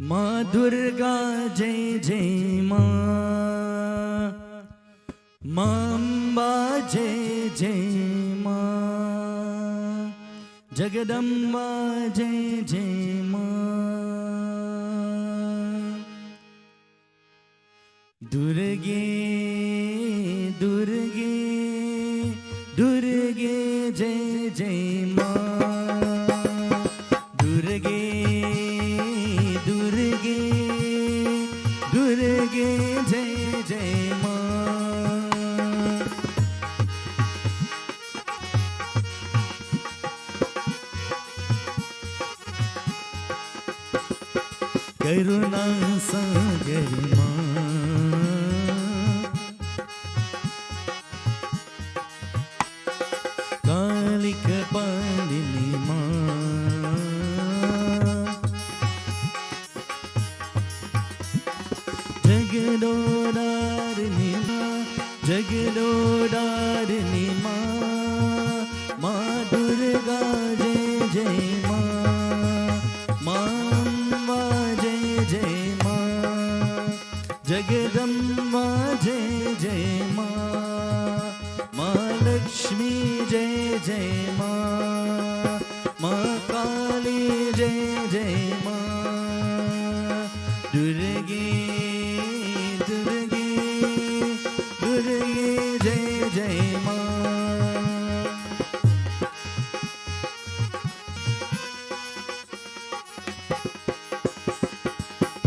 माँ दुर्गा जय जय माँ, माँ अम्बा जय जय माँ, जगदम्बा जय जय माँ। दुर्गे दुर्गे दुर्गे जय जय माँ, दुर्गे दुर्गे दुर्गे जय जय माँ। करुणा सागर माँ, कालिक पालिनी माँ, जगदोदारिणी माँ, जगदोदारिणी माँ, माँ दुर्गा जय जय माँ, माँ अम्बा जय जय माँ, जगदम्बा जय जय माँ, माँ लक्ष्मी जय जय माँ, माँ काली जय जय माँ, दुर्गे दुर्गे दुर्गे जय जय माँ।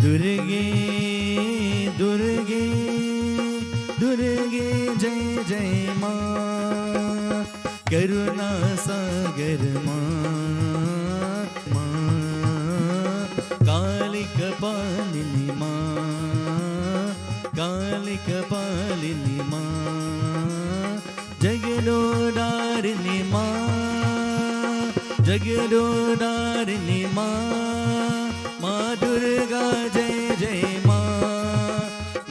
दुर्गे दुर्गे दुर्गे जय जय माँ, करुणा सागर माँ, माँ कालिक पालिनी माँ, कालिक पालिनी माँ, जगदोदारिणी माँ, जगदोदारिणी माँ, माँ दुर्गा जय जय माँ,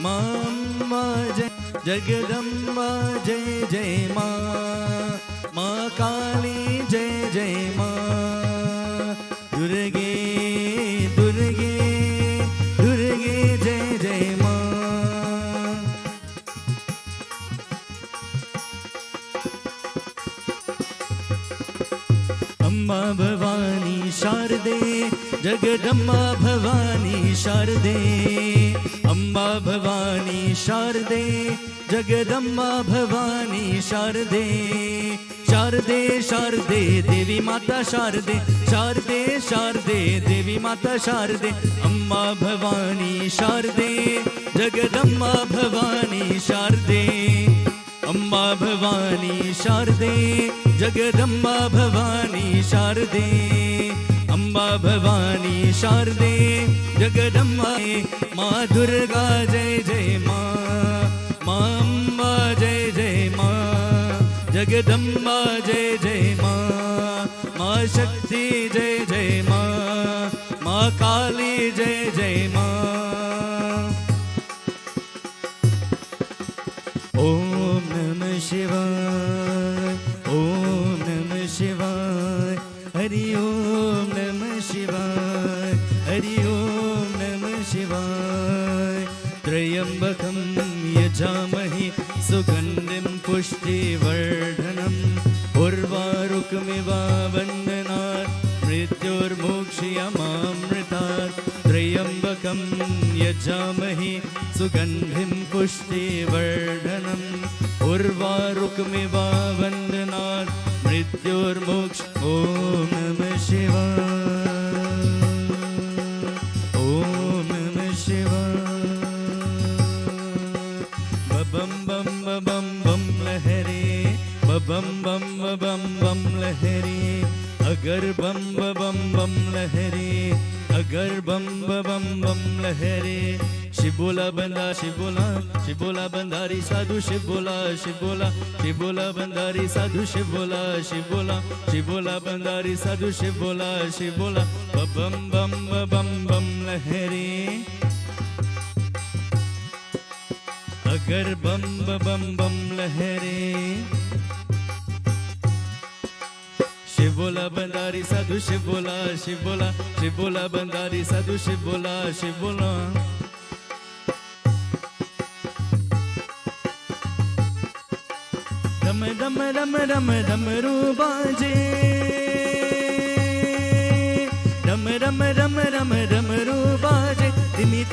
माँ अम्बा जय जगदम्बा जय जय माँ, माँ काली जय जय माँ, दुर्गे दुर्गे दुर्गे जय जय माँ। अम्बा भवानी शारदे, जगदम्बा भवानी शारदे, अम्बा भवानी शारदे, जगदम्बा भवानी शारदे, शारदे शारदे देवी माता शारदे, शारदे शारदे देवी माता शारदे, अम्बा भवानी शारदे, जगदम्बा भवानी शारदे, अम्बा भवानी शारदे, जगदम्बा भवानी शारदे, अम्बा भवानी शारदे, जगदम्बा। माँ दुर्गा जय जय माँ, माँ अम्बा जय जय माँ, जगदम्बा जय जय माँ, माँ शक्ति जय जय माँ, माँ काली जय जय माँ। ओम नमः शिवाय, ओम नमः शिवाय, हरि ओम नमः शिवाय, हरि ओम नमः शिवाय। त्र्यंबकं यजामहे सुगन्धिं पुष्टिवर्धनम्, उर्वारुकमिव बन्धनात् मृत्युर्मोक्षयमामृतात्। त्र्यंबकं यजामहे सुगन्धिं पुष्टिवर्धनम्, उर्वारुकमिव बन्धनात् मृत्युर्मोक्ष। ओम नमः शिवाय, ओम नमः शिवाय। बम बम बम बम लहरे, बम बम बम बम लहरे, अगर बम बम बम लहरे, अगर बम बम बम लहरे। शिबोला बंदा शिबोला, शिबोला बंदारी साधु शिबोला, शिबोला शिबोला बंदारी साधु शिबोला, शिबोला शिबोला बंदारी साधु शिबोला, शिबोला बम बम बम बम लहरे, अगर बम बम बम लहरे। Shiv Shivola bandari sadhu shivola, shivola, shivola bandari sadhu shivola, shivola. Dam dam dam dam dam rubaje, dam dam dam dam dam rubaje. Dhimi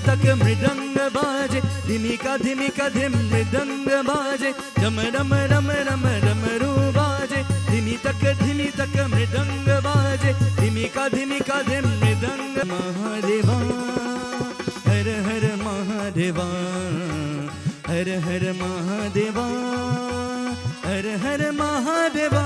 tak mridang baje, dhimi ka dhim mridang baje. Dam dam dam dam dam rubaje, dhimi tak mridang baje, dhimi ka dhim mridang. Mahadeva, Har Har Mahadeva, Har Har Mahadeva, Har Har Mahadeva.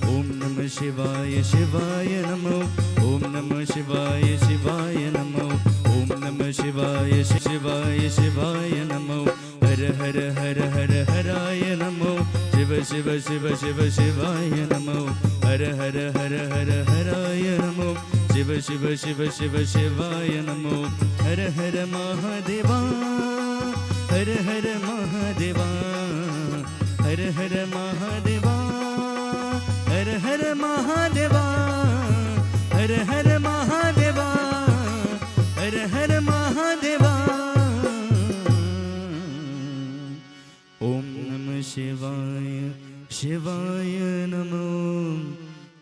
Om Namah Shivaya Shivaya Namo, Om Namah Shivaya Shivaya Namo, Om Namah Shivaya Shivaya Shivaya Namo, Har Har Har Har Haraya Namo, Shiva Shiva Shiva Shiva Shivaya Namo, Har Har Har Har Haraya Namo, Shiva Shiva Shiva Shiva Shivaya Namo, Har Har Mahadeva, Har Har Mahadeva, Har Har Mahadeva, Har Har Mahadeva, Har Har Mahadeva, Har Har Mahadeva. Om Namah Shivaya, Shivaya Namo,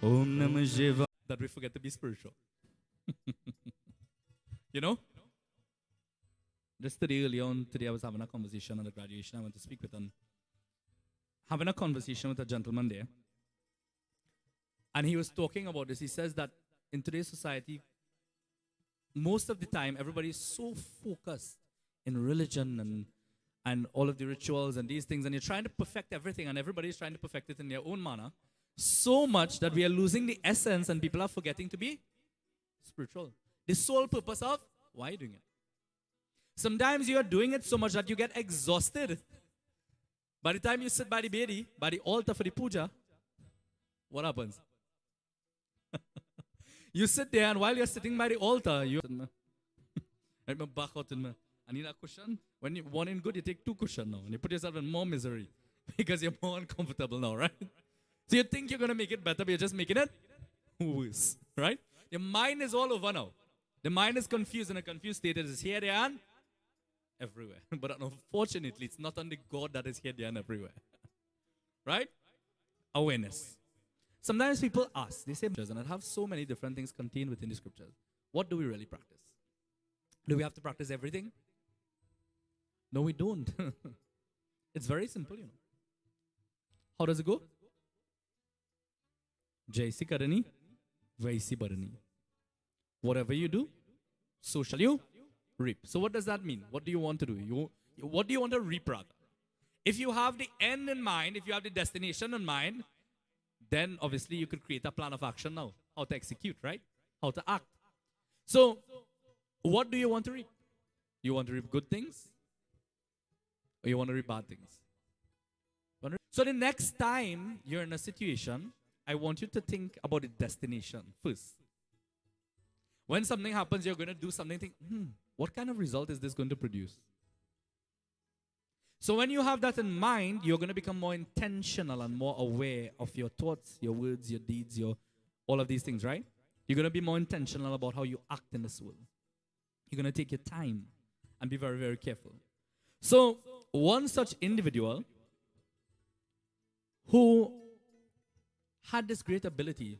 Om Namah Shivaya. That we forget to be spiritual. You know? Just today, early on, today I was having a conversation on the graduation. I went to speak with him. Having a conversation with a gentleman there. And he was talking about this. He says that in today's society, most of the time, everybody is so focused in religion and all of the rituals and these things. And you're trying to perfect everything. And everybody is trying to perfect it in their own manner. So much that we are losing the essence and people are forgetting to be spiritual. The sole purpose of why are you doing it? Sometimes you are doing it so much that you get exhausted. By the time you sit by the bedi, by the altar for the puja, what happens? You sit there, and while you're sitting by the altar, you I back out in I need a cushion. When you want in good, you take 2 cushions now, and you put yourself in more misery because you're more uncomfortable now, right? So you think you're going to make it better, but you're just making it worse, right? Your mind is all over now. The mind is confused in a confused state. It is here, there, and everywhere. But unfortunately, it's not only God that is here, there, and everywhere. Right? Awareness. Sometimes people ask, they say, and I have so many different things contained within the scriptures. What do we really practice? Do we have to practice everything? No, we don't. It's very simple, you know. How does it go? Jaisi karani, vaisi barani. Whatever you do, so shall you reap. So what does that mean? What do you want to do? What do you want to reap rather? If you have the end in mind, if you have the destination in mind, then obviously you could create a plan of action now. How to execute, right? How to act. So, what do you want to reap? You want to reap good things? Or you want to reap bad things? So the next time you're in a situation, I want you to think about the destination first. When something happens, you're going to do something, think, what kind of result is this going to produce? So when you have that in mind, you're going to become more intentional and more aware of your thoughts, your words, your deeds, all of these things, right? You're going to be more intentional about how you act in this world. You're going to take your time and be very, very careful. So one such individual who had this great ability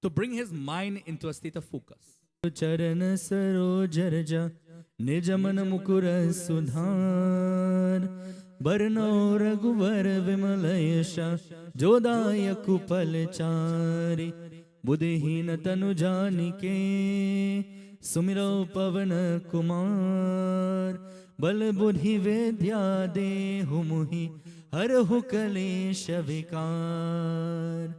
to bring his mind into a state of focus. Charana sarojarja nijamana mukura sudhar barno raghuvar vimalayasha jodaya kupalchari buddhihina tanu janike sumiro pavana kumar bal buddhi vedya dehu muhi harhu kalesha vikar.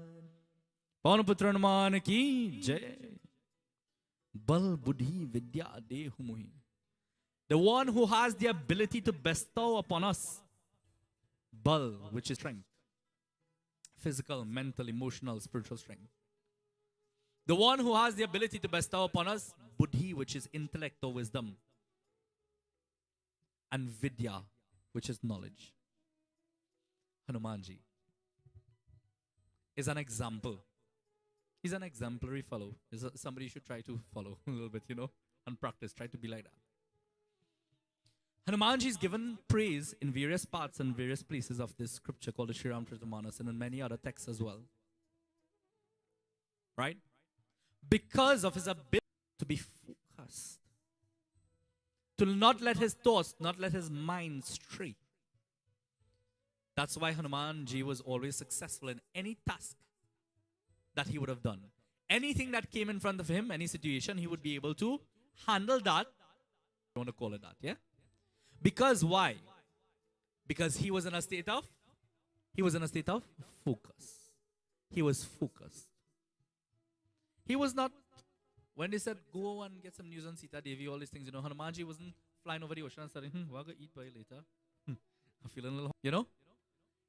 Pawan Putra Hanuman ki jai. Bal buddhi vidya dehu muhi. The one who has the ability to bestow upon us bal, which is strength. Physical, mental, emotional, spiritual strength. The one who has the ability to bestow upon us buddhi, which is intellect or wisdom. And vidya, which is knowledge. Hanumanji is an example. He's an exemplary fellow. He's somebody you should try to follow a little bit, and practice. Try to be like that. Hanumanji is given praise in various parts and various places of this scripture called the Sri Ramacharita and in many other texts as well. Right? Because of his ability to be focused. To not let his thoughts, not let his mind stray. That's why Hanumanji was always successful in any task that he would have done. Anything that came in front of him, any situation, he would be able to handle that. I want to call it that, yeah? Because why? Because he was in a state of focus. He was focused. He was not, when they said, go and get some news on Sita Devi, all these things, Hanumanji wasn't flying over the ocean and saying, we're going to eat by later. I'm feeling a little,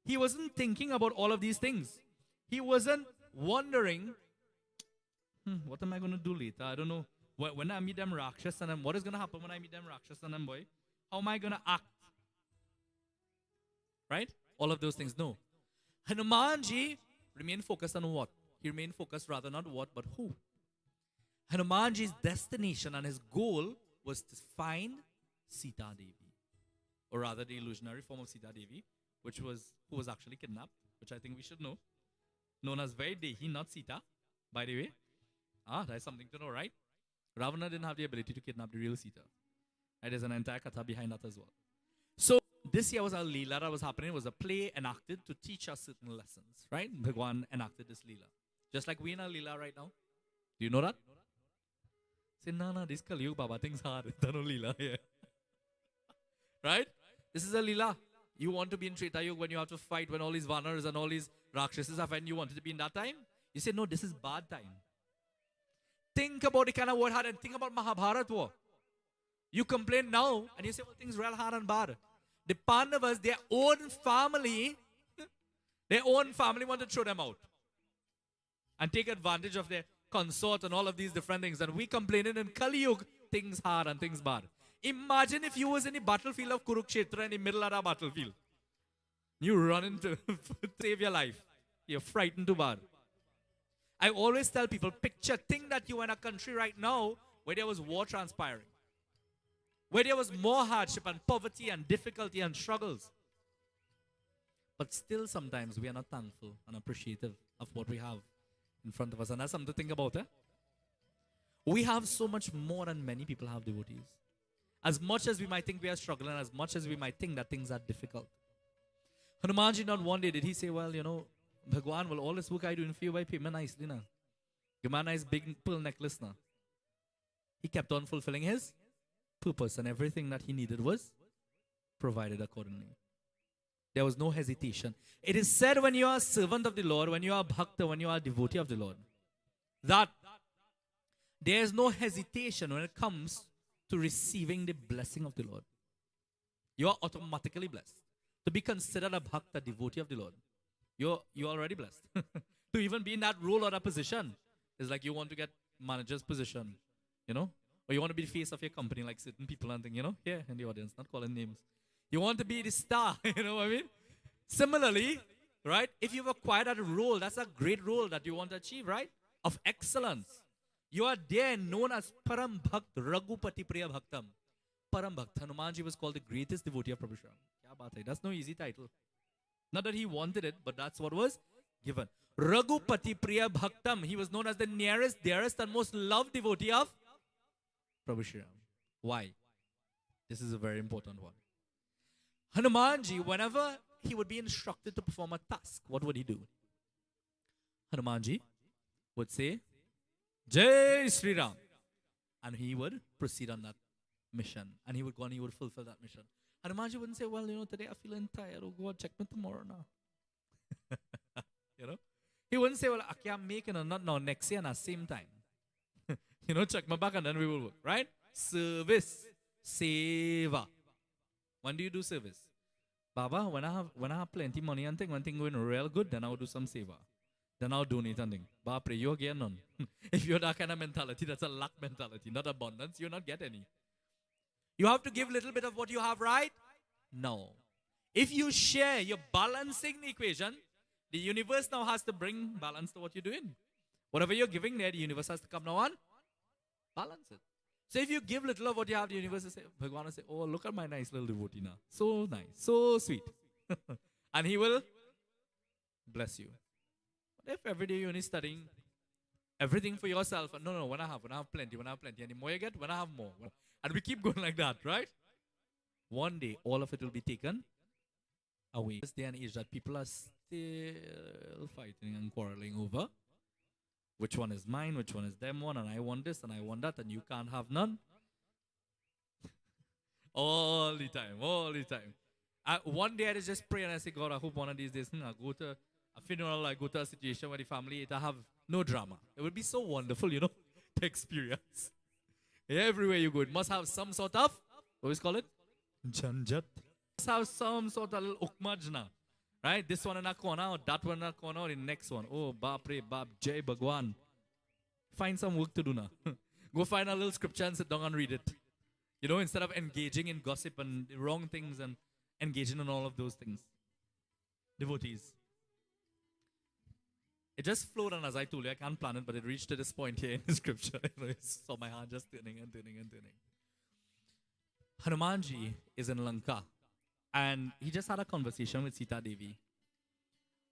He wasn't thinking about all of these things. He wasn't wondering, what am I going to do later? I don't know. When I meet them Rakshas and them, what is going to happen when I meet them Rakshas and them, boy? How am I going to act? Right? All of those things. No. Hanumanji remained focused on what? He remained focused rather not what, but who. Hanumanji's destination and his goal was to find Sita Devi. Or rather the illusionary form of Sita Devi, who was actually kidnapped, which I think we should know. Known as Vaidehi, not Sita, by the way. That's something to know, right? Ravana didn't have the ability to kidnap the real Sita. There's an entire katha behind that as well. So this year was a Leela that was happening. It was a play enacted to teach us certain lessons, right? Bhagwan enacted this Leela. Just like we in a Leela right now. Do you know that? Say, no, this Kali Yuga, Baba, things hard. There's no Leela here. Right? This is a Leela. You want to be in Treta Yuga when you have to fight, when all these Vanars and all these Rakshasas are fighting, you wanted to be in that time? You say, no, this is bad time. Think about the kind of war hard and think about Mahabharat war. You complain now and you say, well, things real hard and bad. The Pandavas, their own family want to throw them out. And take advantage of their consort and all of these different things. And we complaining in Kali Yuga, things hard and things bad. Imagine if you was in the battlefield of Kurukshetra in the middle of that battlefield. You run into save your life. You're frightened too bad. I always tell people, think that you are in a country right now where there was war transpiring. Where there was more hardship and poverty and difficulty and struggles. But still sometimes we are not thankful and appreciative of what we have in front of us. And that's something to think about. We have so much more than many people have, devotees. As much as we might think we are struggling, as much as we might think that things are difficult. Hanumanji not one day did he say, well, Bhagwan, will all this work I do for you by payment nicely now. Give me a nice big pearl necklace now. He kept on fulfilling his purpose and everything that he needed was provided accordingly. There was no hesitation. It is said when you are a servant of the Lord, when you are a bhakta, when you are a devotee of the Lord, that there is no hesitation when it comes to receiving the blessing of the Lord. You are automatically blessed. To be considered a bhakta, devotee of the Lord, you're already blessed. To even be in that role or that position is like you want to get manager's position, or you want to be the face of your company like certain people and things, here in the audience, not calling names. You want to be the star, you know what I mean? Similarly, right, if you've acquired that role, that's a great role that you want to achieve, right? Of excellence. You are there known as Param Bhakt, Raghupati Priya Bhaktam. Param Bhakt. Hanumanji was called the greatest devotee of Prabhu Shri Ram. That's no easy title. Not that he wanted it, but that's what was given. Raghupati Priya Bhaktam. He was known as the nearest, dearest and most loved devotee of Prabhu Shri Ram. Why? This is a very important one. Hanumanji, whenever he would be instructed to perform a task, what would he do? Hanumanji would say, Jai Sri Ram. And he would proceed on that mission. And he would go and he would fulfill that mission. Hanumanji wouldn't say, well, today I'm feeling tired. Oh, go and check me tomorrow now. He wouldn't say, well, okay, I'm making a not now, next year and at the same time. Check my back and then we will work. Right? Service. Seva. When do you do service? Baba, when I have plenty money and thing, when things going real good, then I'll do some seva. Then I'll donate and thing. Baba, pray you again none. If you're that kind of mentality, that's a lack mentality, not abundance. You'll not get any. You have to give a little bit of what you have, right? No. If you share, you're balancing the equation. The universe now has to bring balance to what you're doing. Whatever you're giving there, the universe has to come now and balance it. So if you give little of what you have, the universe will say, Bhagwan will say, oh, look at my nice little devotee now. So nice, so sweet. And he will bless you. But if every day you're only studying everything for yourself, no, when I have plenty, and the more you get, when I have more. And we keep going like that, right? One day, all of it will be taken away. This day and age that people are still fighting and quarreling over which one is mine, which one is them one, and I want this and I want that, and you can't have none. All the time. One day I just pray and I say, God, I hope one of these days I go to a funeral, I go to a situation where the family to have no drama. It would be so wonderful, to experience. Everywhere you go, it must have some sort of, what do we call it? Janjat. Must have some sort of little ukmajna. Right? This one in a corner, or that one in a corner, or the next one. Oh, Bapre, Bab, Jai Bhagwan. Find some work to do now. Go find a little scripture and sit down and read it. Instead of engaging in gossip and the wrong things and engaging in all of those things. Devotees. It just flowed on as I told you. I can't plan it, but it reached to this point here in the scripture. I saw my heart just turning. Hanumanji is in Lanka. And he just had a conversation with Sita Devi.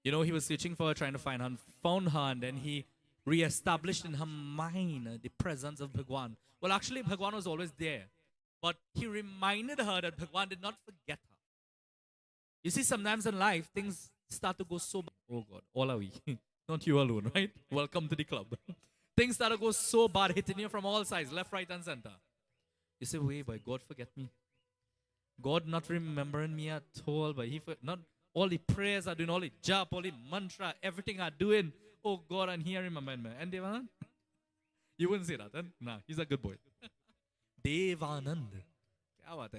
He was searching for her, trying to find her, and found her, and then he re-established in her mind the presence of Bhagwan. Well, actually, Bhagwan was always there. But he reminded her that Bhagwan did not forget her. You see, sometimes in life, things start to go so bad. Oh God, all are we. Not you alone, right? Welcome to the club. Things start to go so bad, hitting you from all sides, left, right, and center. You say, wait, but God forget me. God not remembering me at all, but not all the prayers I doing, all the jap, all the mantra, everything I doing. Oh God, and he remembered me. And Devanand? You wouldn't say that, huh? Nah, he's a good boy. Devanand.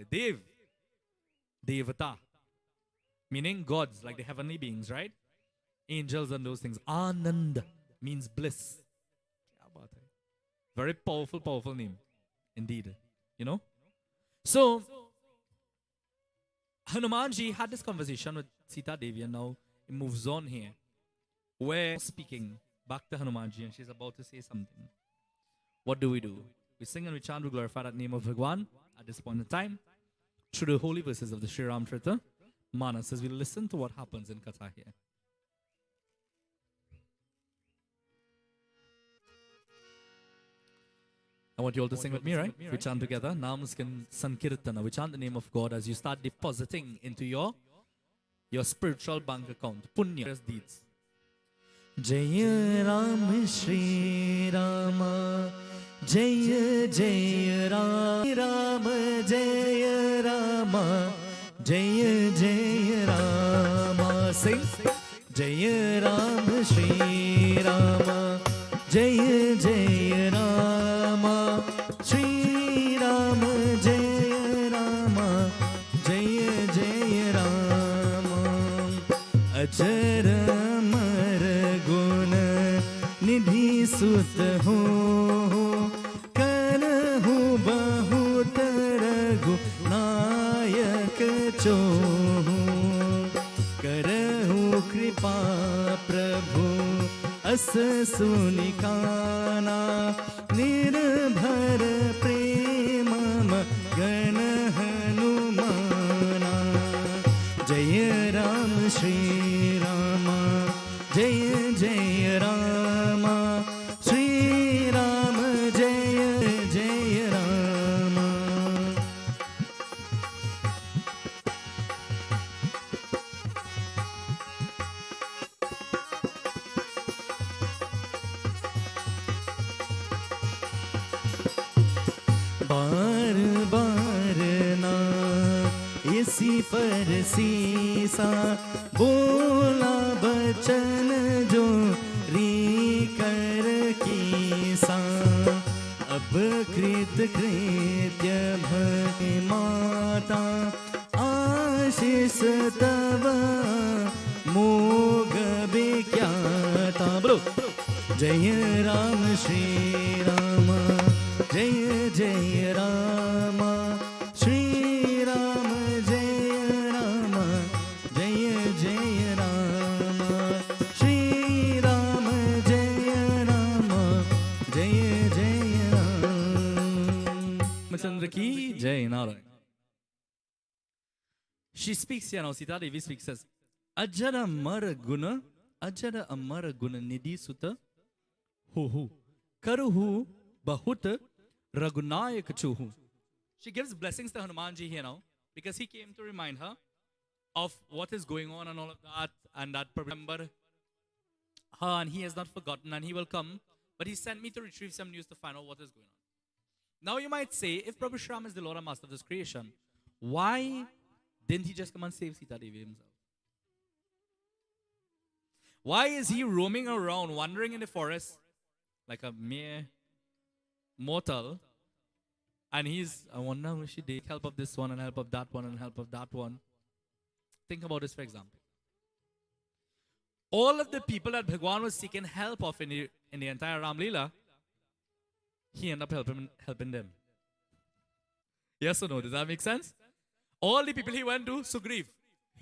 Dev. Devata. Meaning gods, like the heavenly beings, right? Angels and those things. Anand means bliss. Very powerful name. Indeed. So, Hanumanji had this conversation with Sita Devi, and now it moves on here. We're speaking back to Hanumanji, and she's about to say something. What do? We sing and we chant, we glorify that name of Bhagwan at this point in time through the holy verses of the Sri Ramcharita Manas as we listen to what happens in Katha here. I want you all to sing with me, right? We chant together. Nam Sankirtana. We chant the name of God as you start depositing into your spiritual bank account. Punya deeds. Jaya Ram Shri Rama. Jaya Jaya Ram. Rama Jaya Rama. Jaya Jaya Rama. Sing. Jaya Ram Shri Rama. Jaya Jaya Rama. Shri Rama Jaya Rama. Jaya Jaya Rama. Ajara Mar Guna Nidhi Sut Ho Karahu Bahut Raghu Nayak Cho Karahu Kripa Prabhu As Sunikana Nirbhar Prema Gana Hanumana Jaya Ram Shri Rama Jaya Jaya Rama Shri Rama Jaya Jaya Rama. बार बार ना इसी पर सीसा बोला बचन जो री कर कीसा अब कृत कृत्य भक्ति माता आशीष तव मोग विख्याता. बोलो जय राम श्री राम जय जय राम श्री राम जय Ram Ramchandra ki Jai Narayan. She speaks here now, Sita Devi speaks, says, Ajara Amar Guna Nidhi Sutta Hu Karuhu Bahut Ragunayak Chuhu. She gives blessings to Hanumanji here now because he came to remind her of what is going on and all of that, and that remember her, and he has not forgotten, and he will come. But he sent me to retrieve some news to find out what is going on. Now you might say, if Prabhu Shram is the Lord and Master of this creation, why didn't he just come and save Sita Devi himself? Why is he roaming around, wandering in the forest like a mere mortal? And I wonder if she did help of this one and help of that one and help of that one. Think about this, for example. All of the people that Bhagwan was seeking help of in the entire Ram Leela, he ended up helping them. Yes or no? Does that make sense? All the people he went to, Sugriv,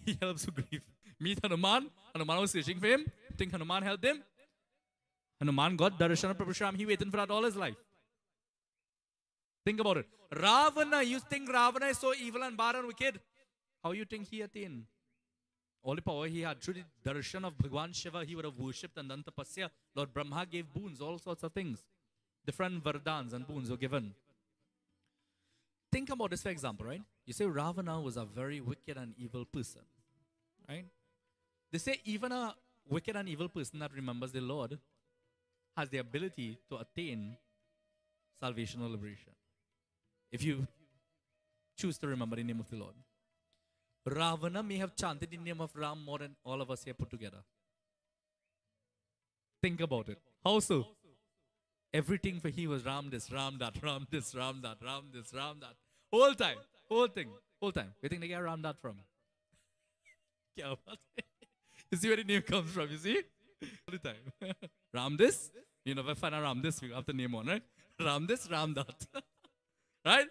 he helped Sugriv. Meet Hanuman was searching for him. Think Hanuman helped him? Hanuman got darshan of Prabhu Shram. He waited for that all his life. Think about it. Ravana, you think Ravana is so evil and bad and wicked? How you think he attained all the power he had? Through the darshan of Bhagwan Shiva, he would have worshipped and done tapasya. Lord Brahma gave boons, all sorts of things. Different vardans and boons were given. Think about this, for example, right? You say Ravana was a very wicked and evil person, right? They say even a wicked and evil person that remembers the Lord has the ability to attain salvation or liberation. If you choose to remember the name of the Lord. Ravana may have chanted the name of Ram more than all of us here put together. Think about it. How so? Everything for he was Ram this, Ram that, Ram this, Ram that, Ram this, Ram that. Whole time. Whole thing. Whole time. Where do you think they get Ram that from? You see where the name comes from, you see? All the time. Ram this. You never find a Ram this, you have to name one, right? Ram this, Ram that. Right?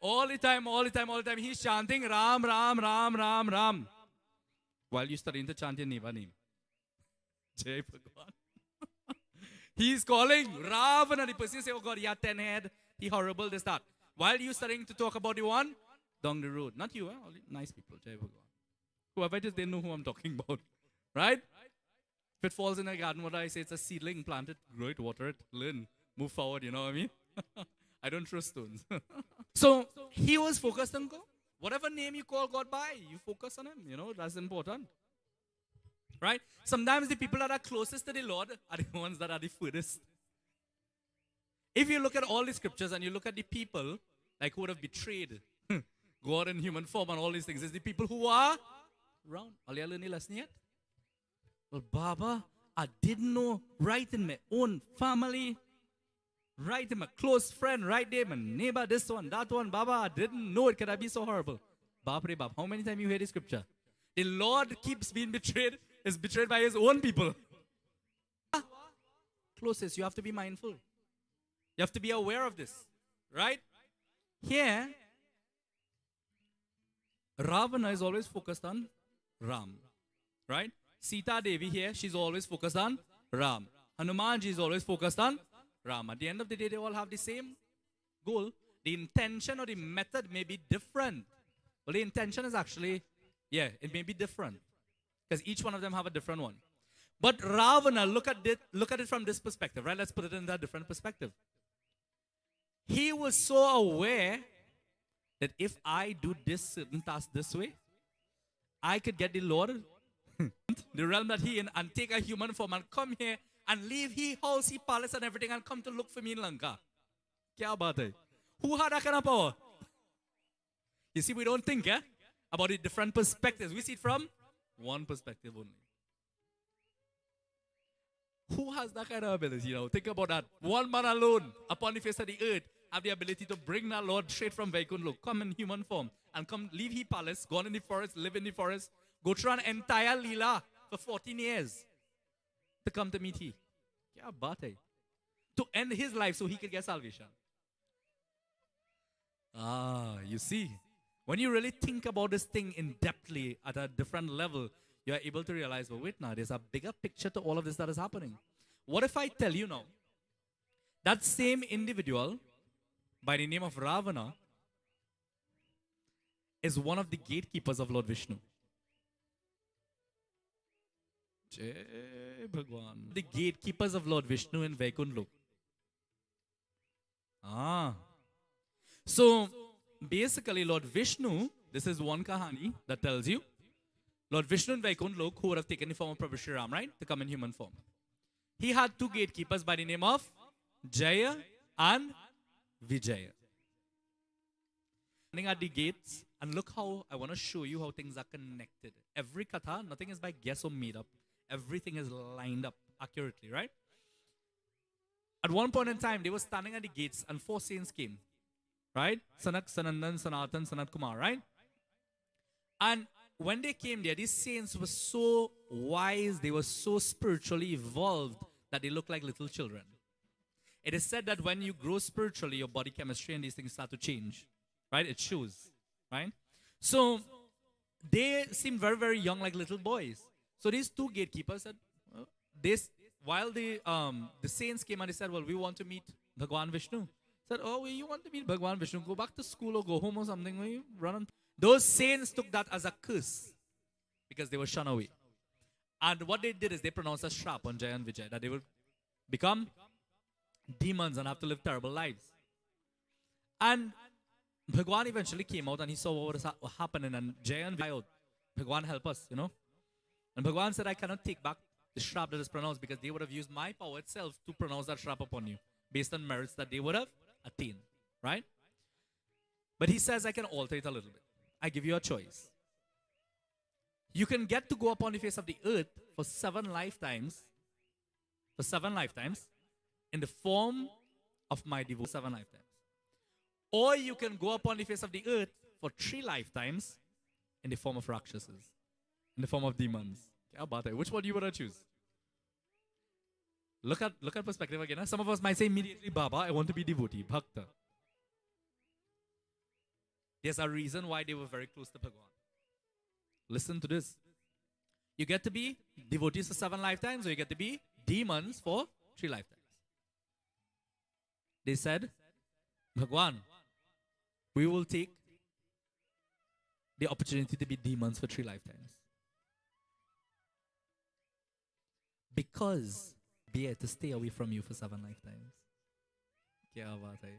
All the time. He's chanting Ram, Ram, Ram, Ram, Ram. While you're studying to chant your neighbor name. Jai Bhagwan. He's calling Ravana. The person say, oh God, he had 10 head. He horrible, this, that. While you're starting to talk about the one down the road. Not you, all nice people. Jai Bhagwan. Whoever it is, they know who I'm talking about. Right? If it falls in a garden, what do I say? It's a seedling. Plant it, grow it, water it, learn, move forward. You know what I mean? I don't throw stones. So he was focused on God. Whatever name you call God by, you focus on him. You know, that's important. Right? Sometimes the people that are closest to the Lord are the ones that are the furthest. If you look at all the scriptures and you look at the people like who would have betrayed God in human form and all these things, it's the people who are around. All you learn the lesson yet? Well, Baba, I didn't know right in my own family, right in my close friend, right there, my neighbor, this one, that one, Baba, I didn't know it could be so horrible. Baba, Baba, how many times you hear the scripture? The Lord keeps being betrayed, is betrayed by his own people. Closest, you have to be mindful. You have to be aware of this, right? Here, Ravana is always focused on Ram, right? Sita Devi here, she's always focused on Ram. Hanumanji is always focused on Ram. At the end of the day, they all have the same goal. The intention or the method may be different. Well, the intention is actually, it may be different. Because each one of them have a different one. But Ravana, look at it from this perspective, right? Let's put it in a different perspective. He was so aware that if I do this certain task this way, I could get the Lord, the realm that he in, and take a human form and come here and leave he house, he palace and everything and come to look for me in Lanka. Kya baat hai? Who had that kind of power? You see, we don't think about the different perspectives. We see it from one perspective only. Who has that kind of ability? Think about that. One man alone upon the face of the earth have the ability to bring that Lord straight from Vaikuntha, come in human form and come leave his palace, go in the forest, live in the forest, go through an entire Leela for 14 years to come to meet he. Kya baat hai? To end his life so he could get salvation. You see, when you really think about this thing in depthly at a different level, you are able to realize, well, wait now, there's a bigger picture to all of this that is happening. What if I tell you now, that same individual by the name of Ravana is one of the gatekeepers of Lord Vishnu. Jai Bhagwan. The gatekeepers of Lord Vishnu in Vaikunth Lok. Ah. So basically, Lord Vishnu, this is one kahani that tells you, Lord Vishnu in Vaikunth Lok, who would have taken the form of Prabhu Shri Ram, right? To come in human form. He had two gatekeepers by the name of Jaya and Vijaya. Standing at the gates, and look how I want to show you how things are connected. Every katha, nothing is by guess or made up. Everything is lined up accurately, right? At one point in time, they were standing at the gates, and four saints came, right? Sanak, Sanandan, Sanatan, Sanat Kumar, right? And when they came there, these saints were so wise, they were so spiritually evolved that they looked like little children. It is said that when you grow spiritually, your body chemistry and these things start to change, right? It shows, right? So they seemed very, very young, like little boys. So these two gatekeepers said, well, while the saints came and they said, well, we want to meet Bhagwan Vishnu. Said, oh, well, you want to meet Bhagwan Vishnu? Go back to school or go home or something. Will you run on? Those saints took that as a curse because they were shunned away. And what they did is they pronounced a shrap on Jaya and Vijay that they would become demons and have to live terrible lives. And Bhagwan eventually came out and he saw what was happening, and Jaya and Vijay, Bhagwan help us, you know. And Bhagwan said, I cannot take back the shrap that is pronounced because they would have used my power itself to pronounce that shrap upon you based on merits that they would have attained, right? But he says, I can alter it a little bit. I give you a choice. You can get to go upon the face of the earth for 7 lifetimes, in the form of my devotion, 7 lifetimes. Or you can go upon the face of the earth for 3 lifetimes in the form of Rakshasas, in the form of demons. Which one do you want to choose? Look at perspective again. Huh? Some of us might say immediately, Baba, I want to be devotee, Bhakta. There's a reason why they were very close to Bhagwan. Listen to this. You get to be devotees for 7 lifetimes, or you get to be demons for 3 lifetimes. They said, Bhagwan, we will take the opportunity to be demons for 3 lifetimes. Because we had to stay away from you for 7 lifetimes. Kya baat hai?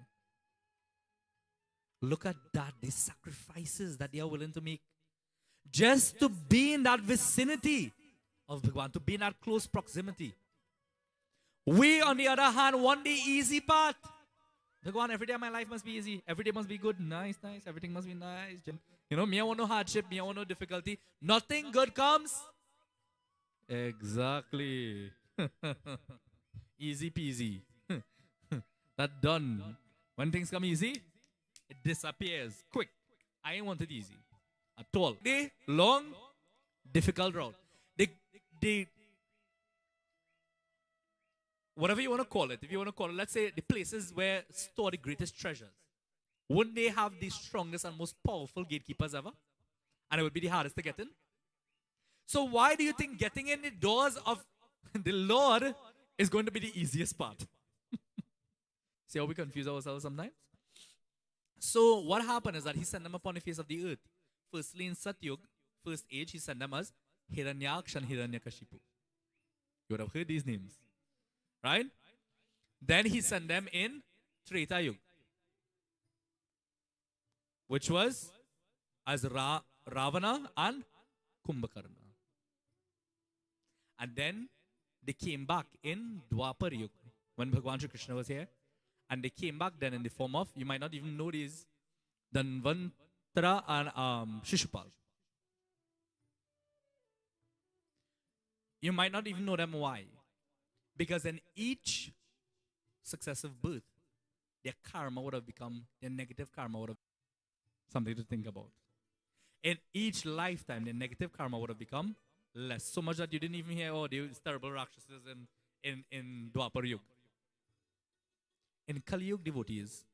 Look at that, the sacrifices that they are willing to make. Just to be in that vicinity of Bhagwan, to be in that close proximity. We, on the other hand, want the easy path. Bhagwan, every day of my life must be easy. Every day must be good. Nice. Everything must be nice. You know, me, I want no hardship. Me, I want no difficulty. Nothing good comes. Exactly. Easy peasy. That done. When things come easy, it disappears quick. I ain't want it easy at all. The long, difficult route. The whatever you want to call it. If you want to call it, let's say the places where store the greatest treasures. Wouldn't they have the strongest and most powerful gatekeepers ever? And it would be the hardest to get in. So why do you think getting in the doors of the Lord is going to be the easiest part? See how we confuse ourselves sometimes? So what happened is that he sent them upon the face of the earth. Firstly in Satyug, first age, he sent them as Hiranyaksha and Hiranyakashipu. You would have heard these names. Right? Then he sent them in Treta Yuga, which was as Ravana and Kumbhakarna. And then they came back in Dwapar Yuga when Bhagwan Shri Krishna was here. And they came back then in the form of, you might not even know these, Dhanvantara and Shishupal. You might not even know them. Why? Because in each successive birth, their karma would have become, their negative karma would have something to think about. In each lifetime, their negative karma would have become less. So much that you didn't even hear, oh, these terrible Rakshasas in Dwapar Yuga. In Kali Yuga devotees,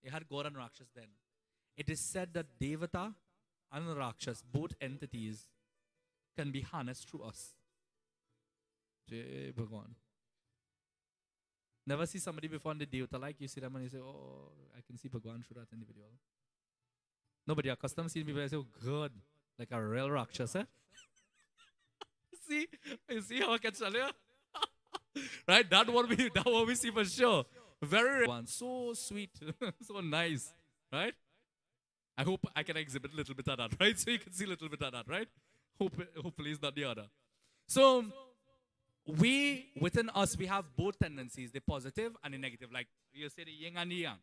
they had God and Rakshas then. It is said that Devata and Rakshas, both entities, can be harnessed through us. Jai Bhagwan. Never see somebody before in the Devata like you see them and you say, oh, I can see Bhagwan through that individual. Nobody accustomed seeing people say, oh, good, like a real Rakshasa. See? You see how I can tell you? Right? That what we see for sure. Very one. So sweet. So nice. Right? I hope I can exhibit a little bit of that, right? So you can see a little bit of that, right? Hopefully it's not the other. So within us, we have both tendencies, the positive and the negative. Like you say the yin and the yang.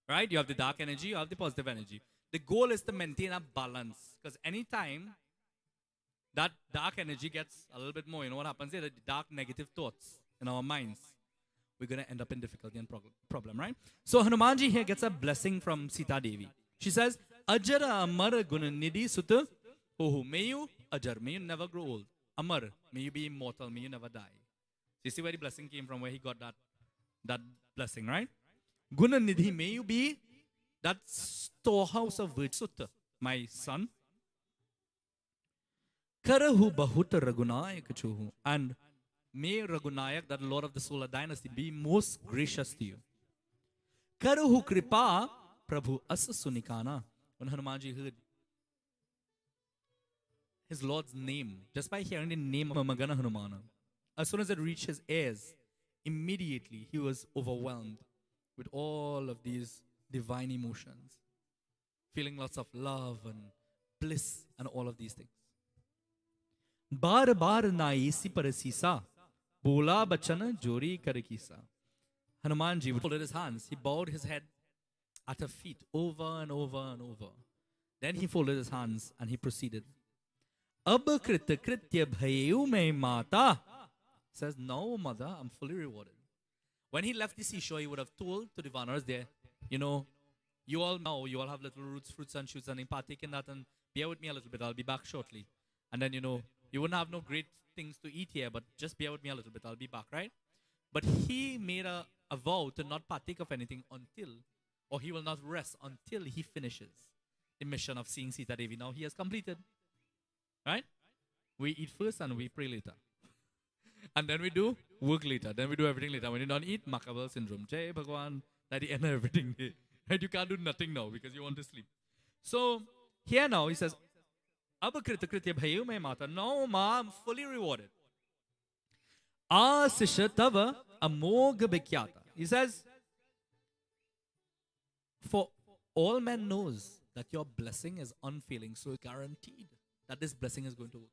Right? You have the dark energy, you have the positive energy. The goal is to maintain a balance. Because anytime that dark energy gets a little bit more, you know what happens here? The dark negative thoughts in our minds, we're going to end up in difficulty and problem, right? So Hanumanji here gets a blessing from Sita Devi. She says, Ajara Amar Gunanidhi Sutta, may you Ajar, may you never grow old. Amar, may you be immortal, may you never die. So you see where the blessing came from, where he got that blessing, right? Gunanidhi, may you be that storehouse of virtue, my son. Karahu Bahuta Ragunayak Chuhu. And may Ragunayak, that Lord of the Solar Dynasty, be most gracious to you. Karahu Kripa Prabhu Asa Sunikana. When Hanumanji heard his Lord's name, just by hearing the name of Magana Hanumana, as soon as it reached his ears, immediately he was overwhelmed with all of these divine emotions, feeling lots of love and bliss and all of these things. Bar bar naisi parasisa, bola bachana jori karakisa. Hanumanji folded his hands. He bowed his head at her feet over and over and over. Then he folded his hands and he proceeded. Abba krita kritya bhayu me mata. Says, no, mother, I'm fully rewarded. When he left the seashore, he would have told to the Vanars there, you know, you all have little roots, fruits, and shoots, and you partake in that, and bear with me a little bit. I'll be back shortly. And then, you know, you wouldn't have no great things to eat here, but just bear with me a little bit. I'll be back, right? But he made a vow to not partake of anything until, or he will not rest until he finishes the mission of seeing Sita Devi. Now he has completed, right? We eat first and we pray later. And then we do work later. Then we do everything later. When you don't eat, Machiavelli syndrome. Jai Bhagwan. At the end of everything. Right? You can't do nothing now because you want to sleep. So here now he says, Abakrita kritya bhayu me mata. No, ma, I'm fully rewarded. Asisha tava amog bikyata. He says, for all men knows that your blessing is unfailing, so it's guaranteed that this blessing is going to work.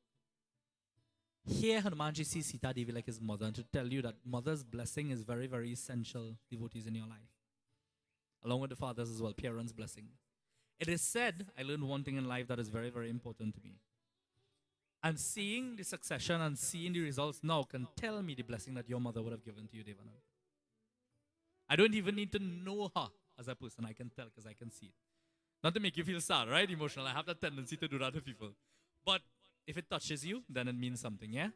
Here Hanumanji sees Sita Devi like his mother, and to tell you that mother's blessing is very, very essential, devotees, in your life. Along with the father's as well, parents' blessing. It is said, I learned one thing in life that is very, very important to me. And seeing the succession and seeing the results now can tell me the blessing that your mother would have given to you, Devanand. I don't even need to know her as a person. I can tell because I can see it. Not to make you feel sad, right? Emotional. I have that tendency to do that to people. But if it touches you, then it means something, yeah?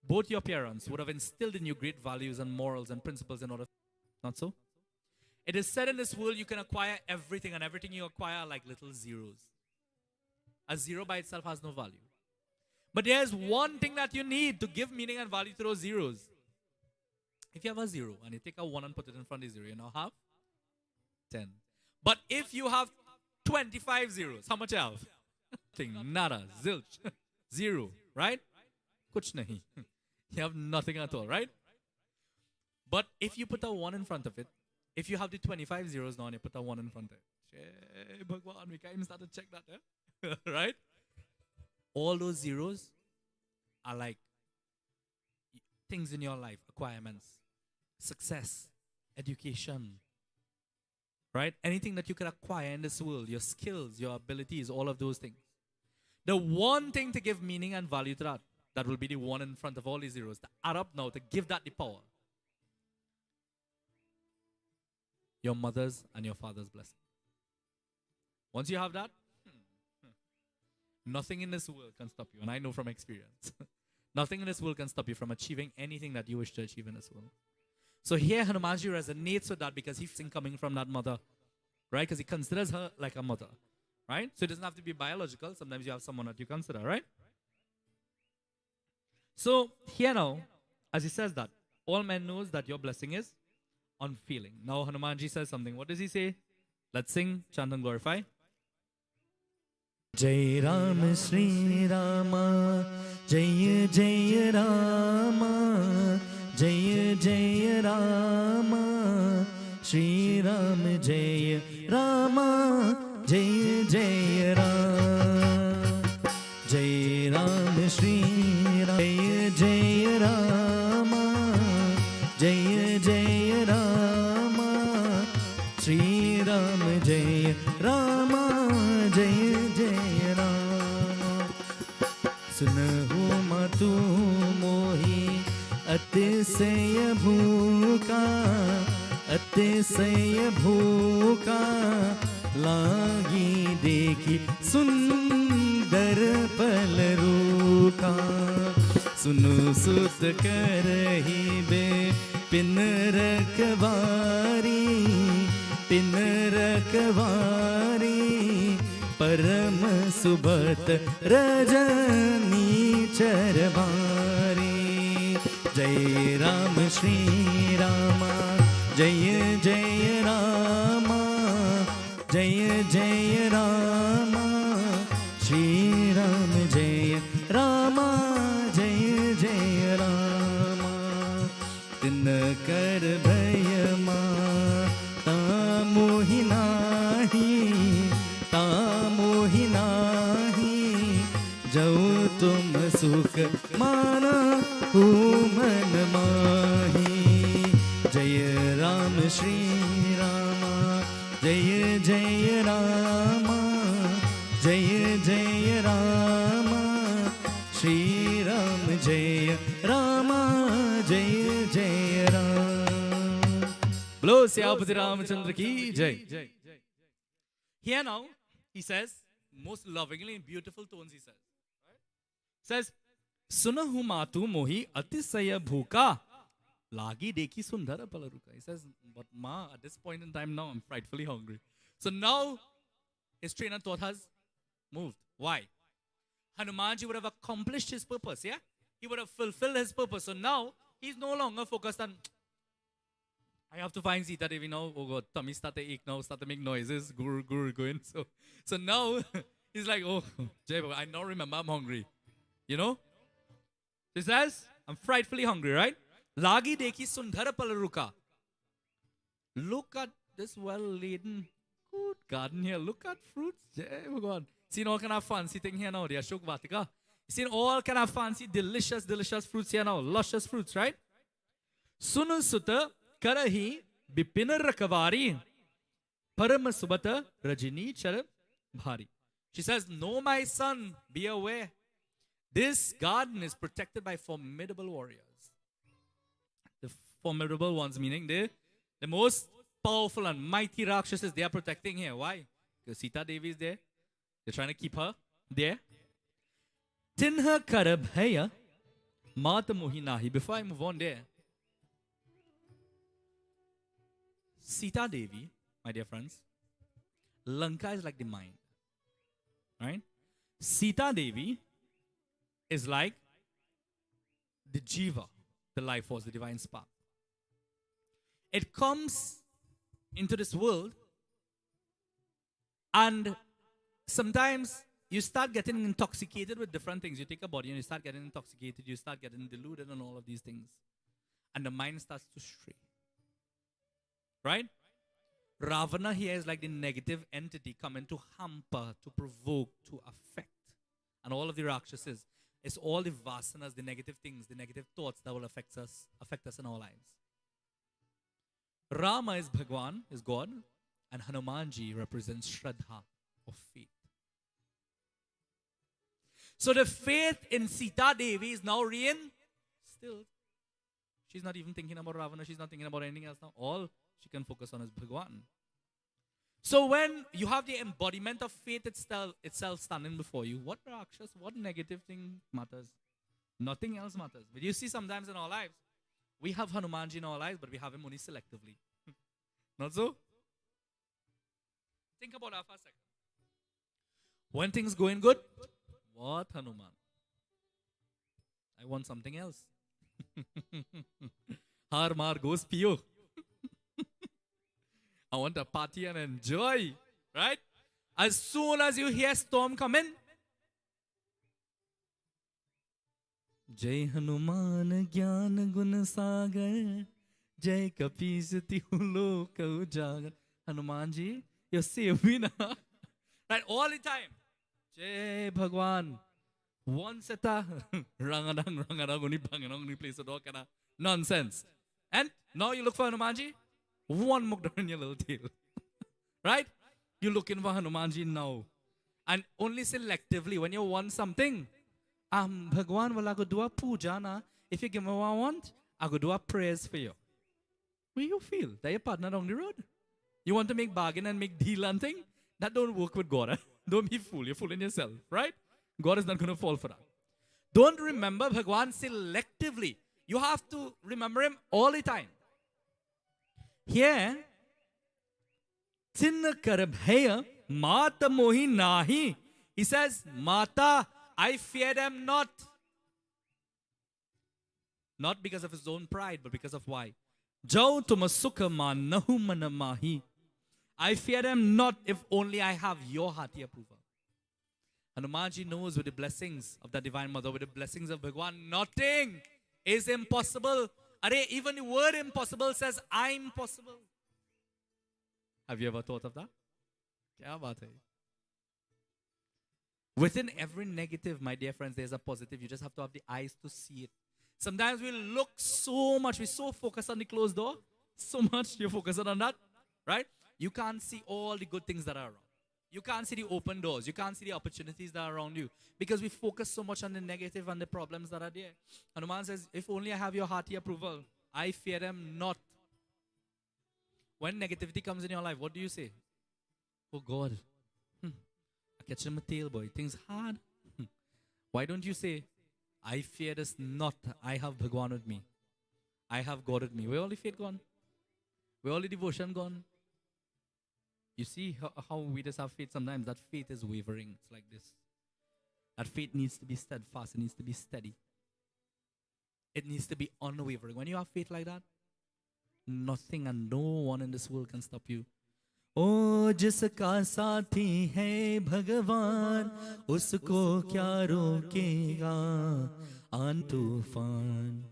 Both your parents would have instilled in you great values and morals and principles in order. Not so? It is said in this world you can acquire everything, and everything you acquire are like little zeros. A zero by itself has no value. But there's one thing that you need to give meaning and value to those zeros. If you have a zero and you take a 1 and put it in front of the zero, you now have 10. But if you have 25 zeros, how much you have? Thing, nada, zilch, zero, right? Kuch nahi. You have nothing at all, right? But if you put a 1 in front of it, if you have the 25 zeros now and you put a 1 in front of it, Bhagwan, we can't even start to check that, eh? Right? All those zeros are like things in your life, acquirements, success, education, right? Anything that you can acquire in this world, your skills, your abilities, all of those things. The one thing to give meaning and value to that will be the 1 in front of all these zeros, to add up now, to give that the power. Your mother's and your father's blessing. Once you have that, nothing in this world can stop you. And I know from experience. Nothing in this world can stop you from achieving anything that you wish to achieve in this world. So here Hanumanji resonates with that because he's coming from that mother, right? Because he considers her like a mother, right? So it doesn't have to be biological. Sometimes you have someone that you consider, right? So here now, as he says that, all men knows that your blessing is unfailing. Now Hanumanji says something. What does he say? Let's sing, chant and glorify. Jai Ram Shri Rama, Jai Jai Rama, Jai Jai Rama, Shri Ram Jai Rama, Jai Jai Rama, Jai Ram Shri Rama, Jai Jai Rama, Jai Jai Rama, Shri Ram Jai Rama, Jai Jai Rama. Sunahu matu mohi अतिशय भूखा अतिशय भूखा लागी देखी सुंदर पल रूखा सुनु सुत करही बे पिन रखवारी परम सुबत रजनी चरबारी जय राम श्री रामा जय जय रामा जय जय रामा श्री राम जय रामा जय जय रामा तिन कर भय ता मोहि नाही जऊ तुम सुख माना मन माही जय राम श्री रामा जय जय रामा जय जय रामा श्री राम जय रामा जय जय Ram Blow Syapati Ramachandra ki jai. Here now, he says, most lovingly in beautiful tones, he says, says, Sunahu matu mohi atisaya bhuka lagi deki sundara palaruka. He says, but ma, at this point in time now, I'm frightfully hungry. So now, his train of thought has moved. Why? Hanumanji would have accomplished his purpose, yeah? He would have fulfilled his purpose. So now, he's no longer focused on, I have to find Sita Devi now. Oh God, tummy start to ache now, start to make noises. Gur going. So now he's like, oh, Jai Baba, I now remember I'm hungry. You know? He says, I'm frightfully hungry, right? Lagi deki sundara palaruka. Look at this well-laden good garden here. Look at fruits. Jai Bhagwan. Seen all kind of fancy thing here now. The Ashok Vatika. Seen all kind of fancy, delicious fruits here now. Luscious fruits, right? Sunu sutta Karahi bipina rakavari parama subata rajini chara bhari. She says, no, my son, be aware. This garden is protected by formidable warriors. The formidable ones, meaning the most powerful and mighty Rakshasas, they are protecting here. Why? Because Sita Devi is there. They're trying to keep her there. Tinha karabhaya mata mohinahi. Before I move on there, Sita Devi, my dear friends, Lanka is like the mind, right? Sita Devi is like the Jiva, the life force, the divine spark. It comes into this world and sometimes you start getting intoxicated with different things. You take a body and you start getting intoxicated, you start getting deluded and all of these things. And the mind starts to stray. Right? Ravana here is like the negative entity coming to hamper, to provoke, to affect. And all of the Rakshasas, it's all the vasanas, the negative things, the negative thoughts that will affect us in our lives. Rama is Bhagwan, is God, and Hanumanji represents Shraddha, or faith. So the faith in Sita Devi is now still. She's not even thinking about Ravana, she's not thinking about anything else now. All she can focus on is Bhagwan. So when you have the embodiment of faith itself standing before you, what Rakshas, what negative thing matters? Nothing else matters. But you see sometimes in our lives, we have Hanumanji in our lives, but we have him only selectively. Not so? Think about that for a second. When things going good, what Hanuman? I want something else. Har mar goes pio. I want to party and enjoy, right? As soon as you hear storm coming, Jai Hanuman Gyan Gun Sagar, Jai Kapis Tihulo Kaujagar. Hanumanji, you save me now. Right, all the time. Jai Bhagwan. One seta. Rangadang, only banganong, only place a dog. Nonsense. And now you look for Hanumanji. One mukdar in your little tail. Right? You're looking for Hanumanji now. And only selectively when you want something. Bhagwan, well, I go do a puja na. If you give me what I want, I go do a prayers for you. What do you feel? That your partner on the road? You want to make bargain and make deal and thing? That don't work with God. Eh? Don't be fool. You're fooling yourself. Right? God is not going to fall for that. Don't remember Bhagwan selectively. You have to remember him all the time. Here, Tin Karabhaya Mata Mohi Nahi. He says, Mata, I fear them not. Not because of his own pride, but because of why? Jau tumasukha nahu manamahi. I fear them not if only I have your hearty approval. Hanumanji knows with the blessings of the Divine Mother, with the blessings of Bhagwan, nothing is impossible. Even the word impossible says, I'm possible. Have you ever thought of that? Kya baat hai? Within every negative, my dear friends, there's a positive. You just have to have the eyes to see it. Sometimes we look so much, we're so focused on the closed door, so much you're focused on that, right? You can't see all the good things that are around. You can't see the open doors. You can't see the opportunities that are around you because we focus so much on the negative and the problems that are there. Hanuman says, if only I have your hearty approval, I fear them not. When negativity comes in your life, what do you say? Oh God, I catch my tail, boy. Things hard. Why don't you say, I fear this not. I have Bhagwan with me. I have God with me. Where all the faith gone? Where all the devotion gone? You see how we just have faith sometimes. That faith is wavering. It's like this. That faith needs to be steadfast. It needs to be steady. It needs to be unwavering. When you have faith like that, nothing and no one in this world can stop you. ओ जिसका साथी है भगवान उसको क्या रोकेगा आन तूफान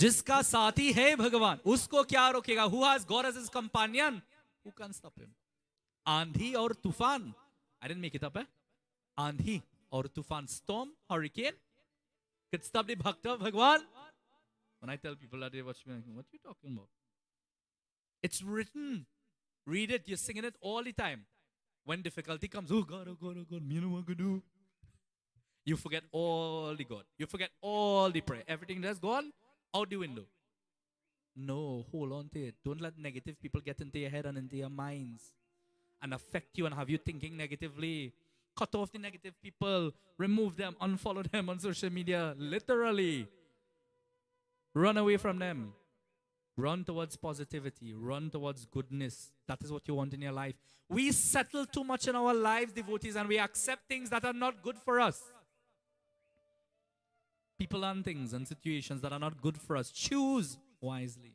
जिसका साथी है भगवान उसको क्या रोकेगा who has God as his companion who can stop him आंधी और तूफान I didn't make it up आंधी और तूफान storm hurricane could stop the bhakt of Bhagwan. When I tell people that they watch me, what are you talking about? It's written. Read it, you're singing it all the time. When difficulty comes, oh God, me no want to do. You forget all the God. You forget all the prayer. Everything that's gone, out the window. No, hold on to it. Don't let negative people get into your head and into your minds and affect you and have you thinking negatively. Cut off the negative people. Remove them. Unfollow them on social media. Literally. Run away from them. Run towards positivity. Run towards goodness. That is what you want in your life. We settle too much in our lives, devotees, and we accept things that are not good for us. People and things and situations that are not good for us. Choose wisely.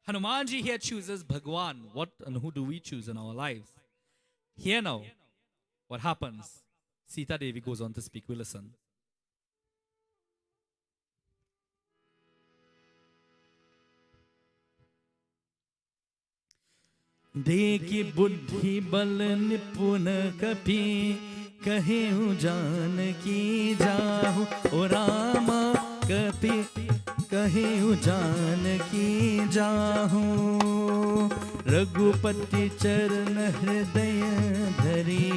Hanumanji here chooses Bhagwan. What and who do we choose in our lives? Here now, what happens? Sita Devi goes on to speak. We listen. देखी बुद्धि बल निपुण कपि कहेउ जान की जाहु ओ रामा कपि कहेउ जान की जाहु रघुपति चरण हृदय धरी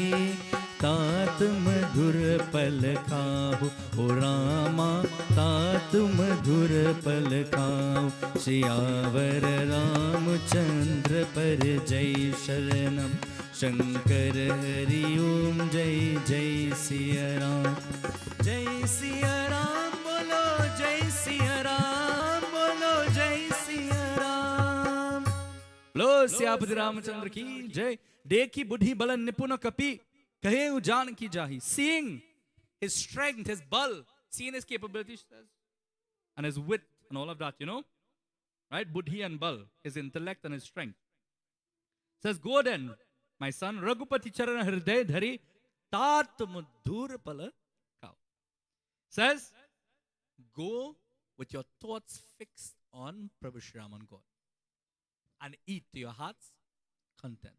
तात मधुर पल खाहु ओ रामा तात मधुर पल खाहु सियावर रामचंद्र पर जय शरणम शंकर हरि ओम जय जय सिया राम बोलो जय सिया राम बोलो जय सिया राम लो सियापति रामचंद्र की जय देखी बुद्धि बल निपुण कपि कहे जान की जाही seeing his strength, his bal, seeing his capabilities and his wit and all of that, you know, right? Buddhi and bal, his intellect and his strength. Says, go then, my son, Raghupati Charana Hriday Dhari Tat Mudur Pala Cow. Says, go with your thoughts fixed on Prabhu Shri Ram and God. And eat to your heart's content.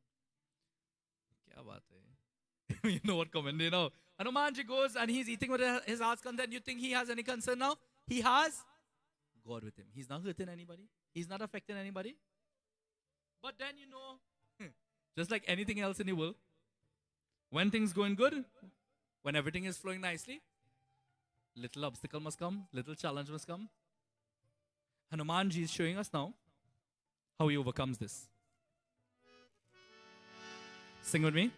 Kya baat hai? You know what comment, you know. Hanumanji goes and he's eating with his heart's content. You think he has any concern now? He has God with him. He's not hurting anybody. He's not affecting anybody. But then, you know, just like anything else in the world, when things going good, when everything is flowing nicely, little obstacle must come, little challenge must come. Hanumanji is showing us now how he overcomes this. Sing with me.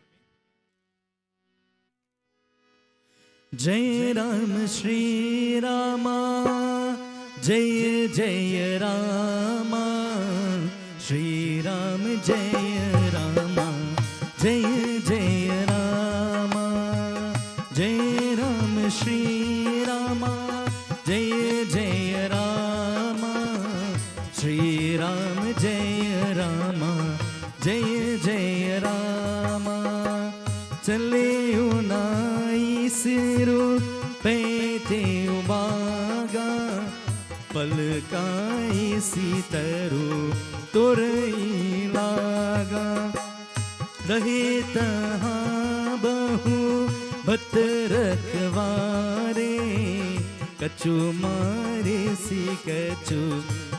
Jai Ram Shri Rama, Jai Jai Rama, Shri Ram Jai Rama, Jai Jai Rama, Jai Ram Shri Rama, Jai Jai Rama, Shri Ram Jai Rama, Jai Jai Rama. Chale unai siru pete ubaga, palkai sitaru turai laga. Rahe taha bahu bhat rakhware, kachu mare si kachu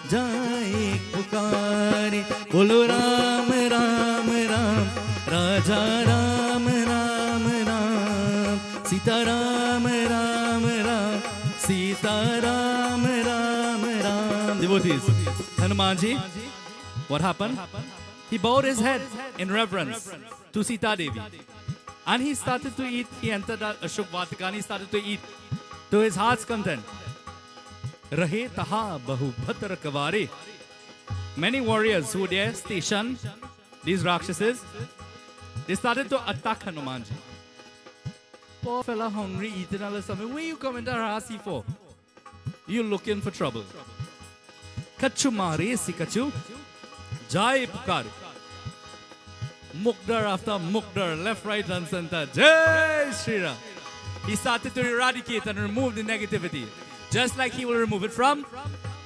jaye pukare. Bolo Ram Ram Ram, Raja Ram Ram Ram, Sita Ram Ram Ram, Sita Ram Ram Ram. Devotees, Hanumanji, what happened? He bowed his head in reverence to Sita Devi. And he started to eat. He entered Ashok Vatika and he started to eat to his heart's content. Rahe taha bahu bhat rakhware. Many warriors who were there stationed, these Rakshasas, they started to attack Hanumanji. Poor fella hungry, eating all the something. Where you coming to harass for? You looking for trouble. Kachu mare si kachu, jai pukar. Mukdar after mukdar, left, right and center. Jai Shri Ram. He started to eradicate and remove the negativity. Just like he will remove it from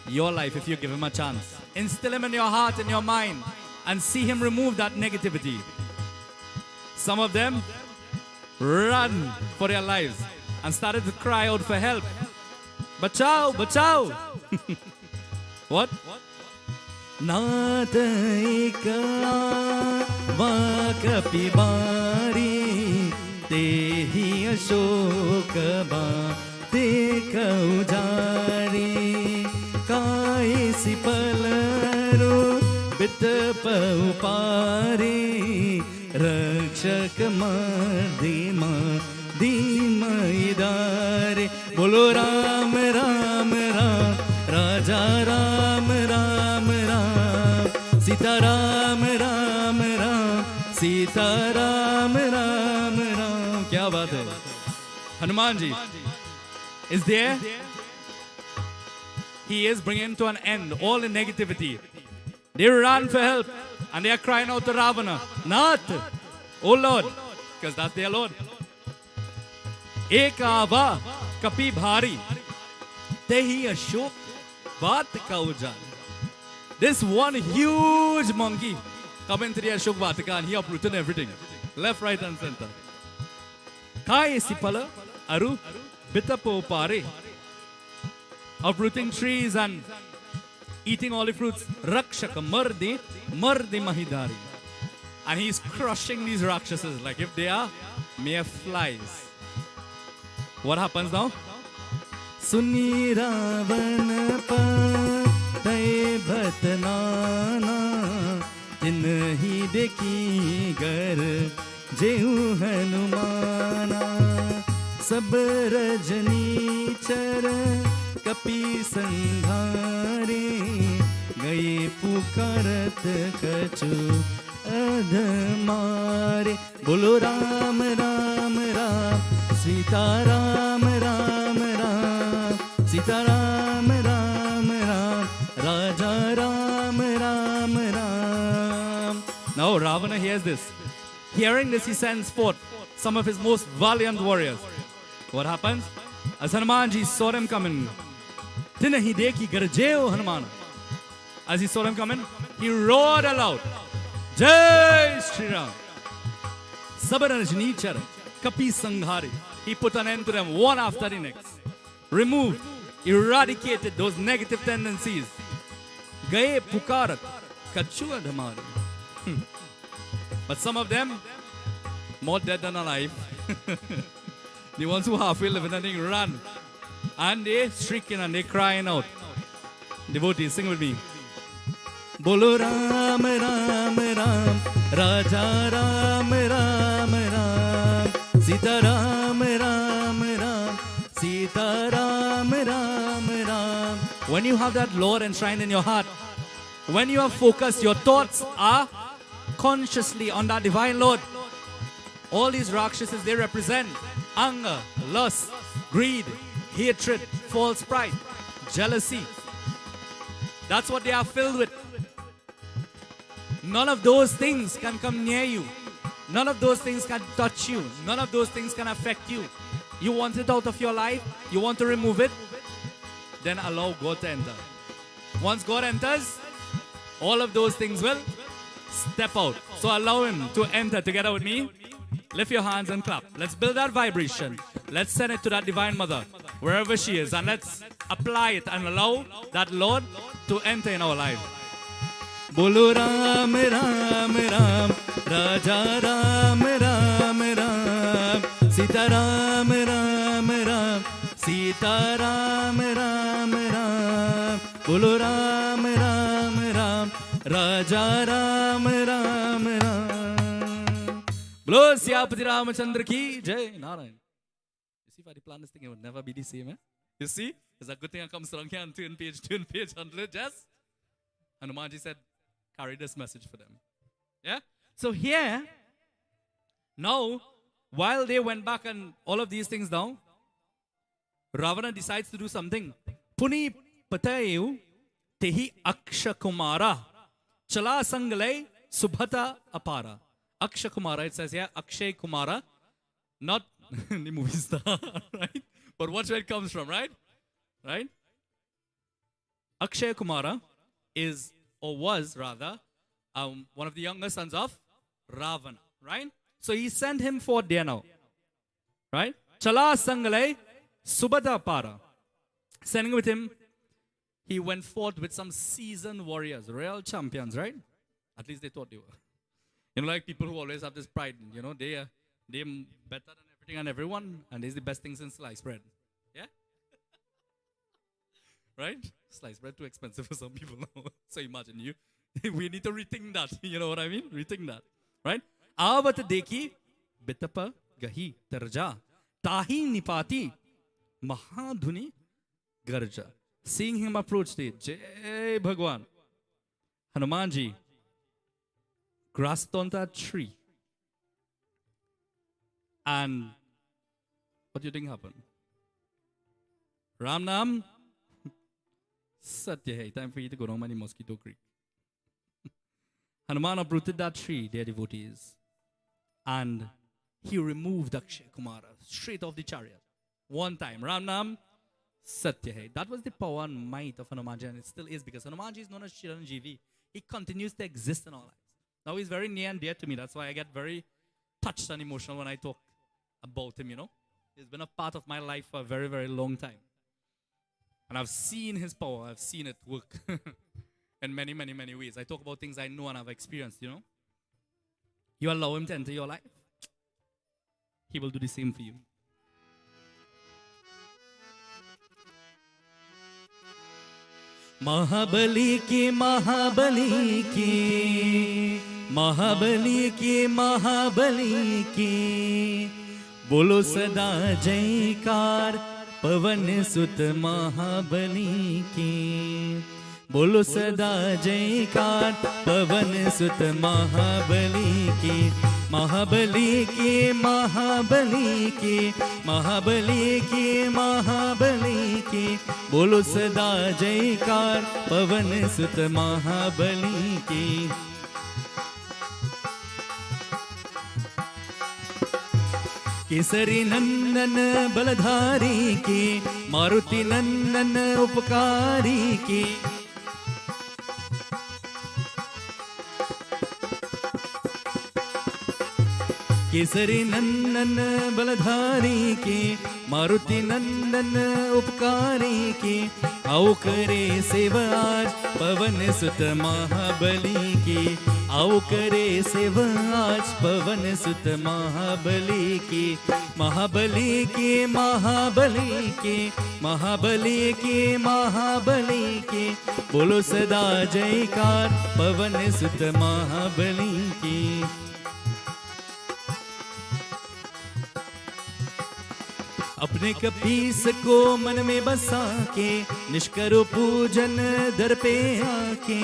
your life if you give him a chance. Instill him in your heart and your mind and see him remove that negativity. Some of them ran for their lives and started to cry out for help. Bachao, bachao. What? Naat eka vakapi bari tehi ashoka ba dekau jari kai si palaru bitpau pari rakshak madima dima idare. Bolo Ram Ram Ram, Raja Ram Ram Ram, Sita Ram Ram Ram, Sita Ram Ram Ram. Kya baat hai? Hanumanji is there. He is bringing to an end all the negativity. They ran for help and they are crying out to Ravana, Nath, oh Lord, because that's their Lord. Ekava kapi bhari tehi ashok baat ka ujan. This one huge monkey coming to the Ashok Vatika and he uprooted everything. Left, right and center. Kai sipala aru bitapo pare. Uprooting trees and eating all the fruits. Rakshaka mardi mahidari. And he's crushing these Rakshasas like if they are mere flies. What happens now? Suni Ravana pa tay bhatnana tinhi deki gar jeu Hanumana sab rajani char kapi sandhare gaye pukarat kachu admare. Bolo Ram Ram Ram, Sita Ram Ram Ram, Sita Ram Ram Ram, Raja Ram Ram Ram. Now Ravana hears this. Hearing this, he sends forth some of his most valiant warriors. What happens? As Hanumanji saw them coming, Tinahi deki garjeo Hanuman. As he saw them coming, he roared aloud, Jai Shri Ram. Sabaranjnichar, Kapi Sanghari. He put an end to them one after the next. Removed, eradicated those negative tendencies. Gaye pukarat, kachua dhamari. But some of them, more dead than alive. The ones who halfway living and they run. And they shrieking and they crying out. Devotees, sing with me. Bolo Ram, Ram, Ram, Raja Ram, Ram, Ram, Sita Ram, Ram, Ram, Sita Ram, Ram, Ram. When you have that Lord enshrined in your heart, when you are focused, your thoughts are consciously on that divine Lord. All these Rakshasas, they represent anger, lust, greed, hatred, false pride, jealousy. That's what they are filled with. None of those things can come near you. None of those things can touch you. None of those things can affect you. You want it out of your life? You want to remove it? Then allow God to enter. Once God enters, all of those things will step out. So allow Him to enter together with me. Lift your hands and clap. Let's build that vibration. Let's send it to that Divine Mother, wherever she is. And let's apply it and allow that Lord to enter in our life. Bolo Ram, Ram, Ram, Raja Ram, Ram, Ram, Sita Ram, Ram, Ram, Sita Ram, Ram, Ram, Bolo Ram, Ram, Ram, Raja Ram, Ram, Ram. Bolo Siyapati Ramachandra ki Jai. Narayan. You see, if I had planned this thing, it would never be the same. Eh? You see? It's a good thing I come strong here and turn page 100. Yes? Hanumanji said, carry this message for them. Yeah? So here, now, while they went back and all of these things down, Ravana decides to do something. Puni patayu tehi aksha kumara chala sangalai subhata apara. Aksha Kumara, it says here, Akshay Kumara, not the movie star, right? But watch where it comes from, right? Right? Akshay Kumara is, or was rather, one of the younger sons of Ravana, right? So he sent him forth there now, right? Chala Sangalai Subhata Para. Sending with him, he went forth with some seasoned warriors, real champions, right? At least they thought they were. You know, like people who always have this pride, you know, they're better than everything and everyone, and they're the best things in sliced bread. Yeah? Right? Sliced bread too expensive for some people now. So imagine we need to rethink that. You know what I mean? Rethink that. Right? Avat deki bitapa gahi tarja tahi nipati mahadhuni garja. Seeing him approach the Jai Bhagwan, Hanumanji grasped on that tree. And what do you think happened? Ram Nam, Satya hai. Time for you to go down Mani Mosquito Creek. Hanuman uprooted that tree, dear devotees. And he removed Akshay Kumara straight off the chariot. One time. Ram Nam, Satya hai. That was the power and might of Hanumanji, and it still is, because Hanumanji is known as Chiranjeevi. He continues to exist in our lives. Now he's very near and dear to me. That's why I get very touched and emotional when I talk about him, you know. He's been a part of my life for a very, very long time. And I've seen his power. I've seen it work in many, many, many ways. I talk about things I know and I've experienced, you know. You allow him to enter your life, he will do the same for you. Mahabali ki, Mahabali ki, Mahabali ki, Mahabali ki, bolo sada jaykar pavan sut Mahabali ki, bolo sada jaykar pavan sut Mahabali ki, Mahabali ki, Mahabali ki, Mahabali ki, Mahabali ki, bolo sada jaykar pavan sut Mahabali ki. Kesari नंदन बलधारी के मारुति नंदन उपकारी के केसरी नंदन बलधारी के मारुति नंदन उपकारी के आओ करे सेवा आज पवन सुत महाबली की आओ करे सेवा आज पवन सुत महाबली की महाबली की महाबली की महाबली की महाबली की बोलो सदा जयकार पवन सुत महाबली की अपने कपीस को मन में बसा के निष्करो पूजन दर पे आके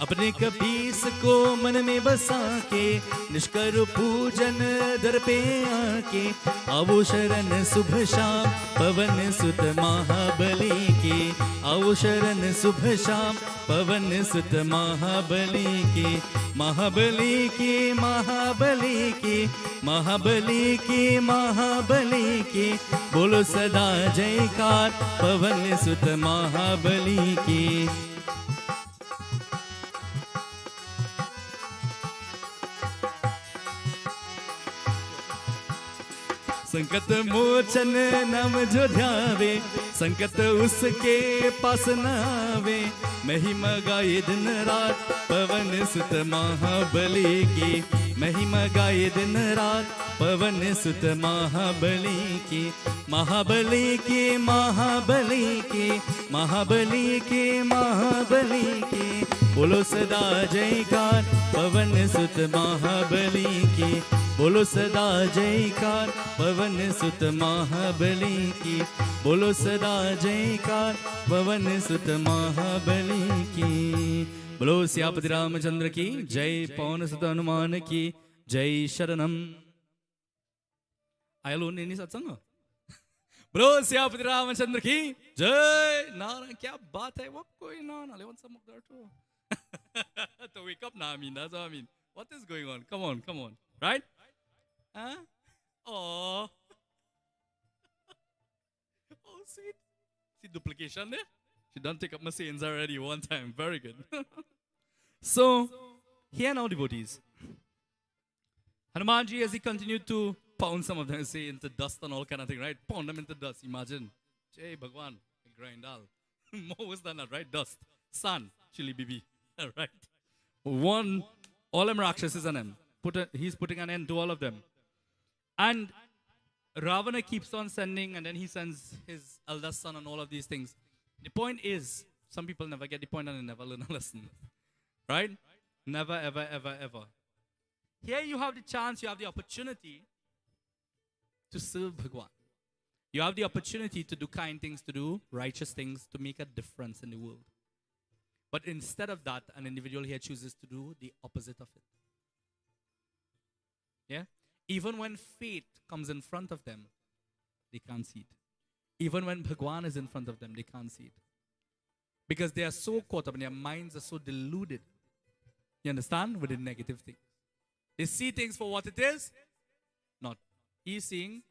अपने कपीस को मन में बसा के निष्कर पूजन दर पे आके आओ शरण शुभ शाम पवन सुत महाबली की आओ शरण शुभ शाम पवन सुत महाबली की महाबली की महाबली की महाबली की महाबली की बोलो सदा जयकार पवन सुत महाबली की संकट मोचन नाम जो ध्यावे संकट उसके पास न आवे महिमा गाए दिन रात पवन सुत महाबली की महिमा गाए दिन रात पवन सुत महाबली की महाबली की महाबली की महाबली की महाबली की बोलो सदा जयकार पवन सुत महाबली की बोलो सदा जयकार पवन सुत महाबली की बोलो सदा जयकार पवन सुत महाबली की बोलो सियापति रामचंद्र की जय पवन सुत हनुमान की जय शरणम आयलो नहीं सत्संग बोलो सियापति रामचंद्र की जय नारायण क्या बात है वो कोई ना लेवन some of that too to wake up now I mean that's what I mean what is going on come on right huh oh oh sweet see duplication there she done take up my sins already one time very good so here now devotees Hanumanji as he continued to pound some of them say into dust and all kind of thing right pound them into dust imagine Jai Bhagwan grind all more was than that right dust sun chili bibi all right one all them rakshasas on him he's putting an end to all of them and Ravana keeps on sending and then he sends his eldest son and all of these things the point is some people never get the point and they never learn a lesson right never ever here you have the chance you have the opportunity to serve Bhagwan you have the opportunity to do kind things to do righteous things to make a difference in the world but instead of that an individual here chooses to do the opposite of it yeah even when fate comes in front of them they can't see it even when Bhagwan is in front of them they can't see it because they are so caught up and their minds are so deluded you understand with the negative things they see things for what it is not he's seeing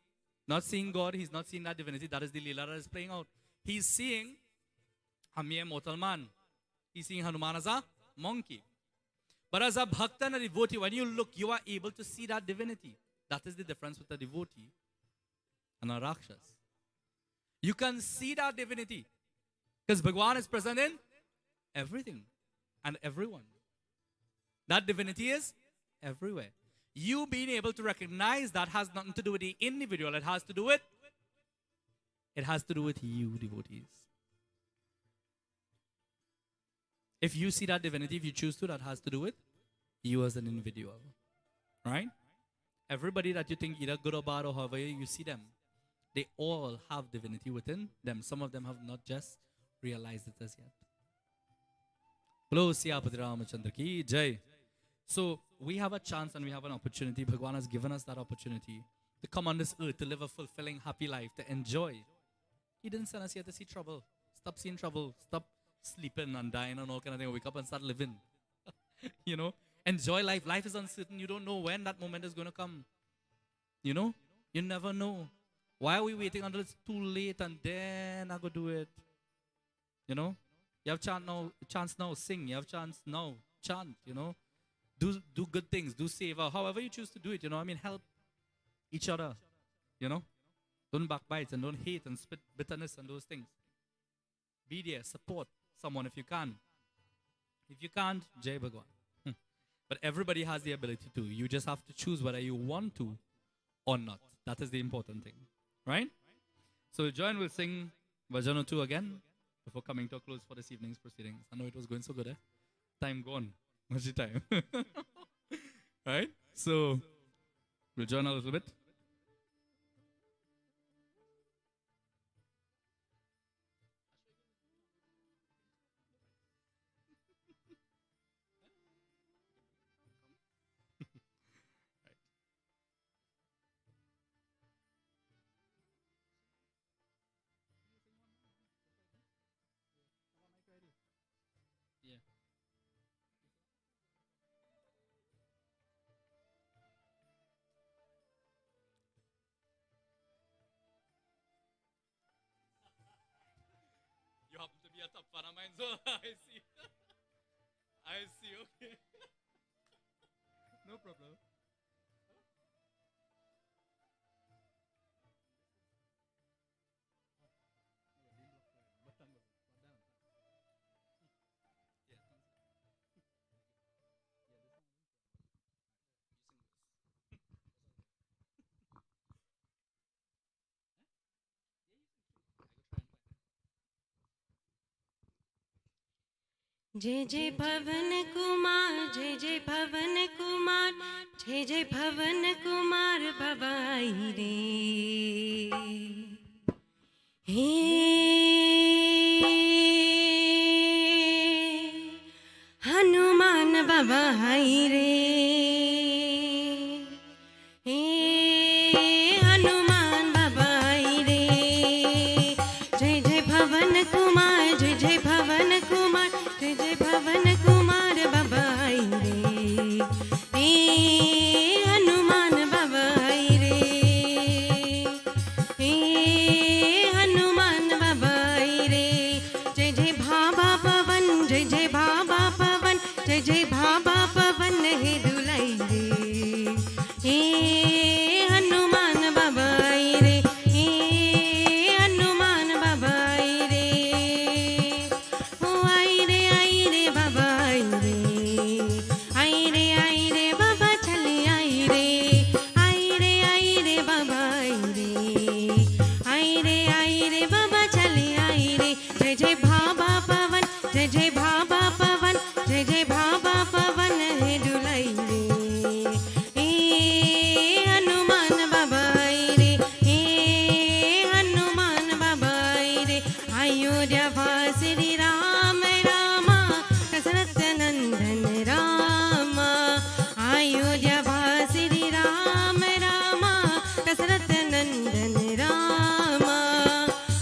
not seeing God he's not seeing that divinity that is the Leela that is playing out he's seeing a mere mortal man he's seeing Hanuman as a monkey but as a bhakta and a devotee when you look you are able to see that divinity that is the difference with a devotee and a rakshas you can see that divinity because Bhagwan is present in everything and everyone that divinity is everywhere you being able to recognize that has nothing to do with the individual it has to do with you devotees if you see that divinity if you choose to that has to do with you as an individual right everybody that you think either good or bad or however you see them they all have divinity within them some of them have not just realized it as yet Bolo Siyapati Ramachandra ki jai so we have a chance and we have an opportunity Bhagwan has given us that opportunity to come on this earth to live a fulfilling happy life to enjoy he didn't send us here to see trouble stop seeing trouble stop sleeping and dying and all kind of thing wake up and start living You know, enjoy life. Life is uncertain. You don't know when that moment is going to come. You know, you never know. Why are we waiting until it's too late and then I go do it? You know, you have chance now, sing. You have chance now, chant. You know, do good things, do savor. However you choose to do it. You know, I mean, help each other. You know, don't backbite and don't hate and spit bitterness and those things. Be there, support someone if you can. If you can't, Jai Bhagwan. But everybody has the ability to. You just have to choose whether you want to or not. That is the important thing. Right? So Joanne will sing version or two again before coming to a close for this evening's proceedings. I know it was going so good, eh? Time gone. What's the time? Right? So we'll join a little bit. Yeah. You happen to be a top fan of mine, so I see. I see, okay. No problem. जय जय भवन कुमार, जय जय भवन कुमार, जय जय भवन कुमार भवाई रे। हे हनुमान भवाई रे। हे हनुमान भवाई रे। जय जय भवन कुमार, जय जय भवन कुमार, जय जय भवन कुमार बबाई रे। हे हनुमान बबाई रे। हे हनुमान बबाई रे। जय जय भाबा पवन, जय जय भाबा पवन, जय जय भाबा पवन हे दुलाई रे। हे हनुमान बबाई रे। हे हनुमान बबाई रे। ओ आई रे बाबा आई रे बाबा चले आई रे बाबा आई रे बाबा चले आई रे। जय जय भाबा पवन, जय जय भाबा पवन, जय जय भाबा पवन हे दुलाई रे। हे हनुमान बाबा आई रे। हे हनुमान बाबा आई रे। अयोध्या वासी राम रामा दशरथ नंदन रामा। अयोध्या वासी राम रामा दशरथ नंदन रामा।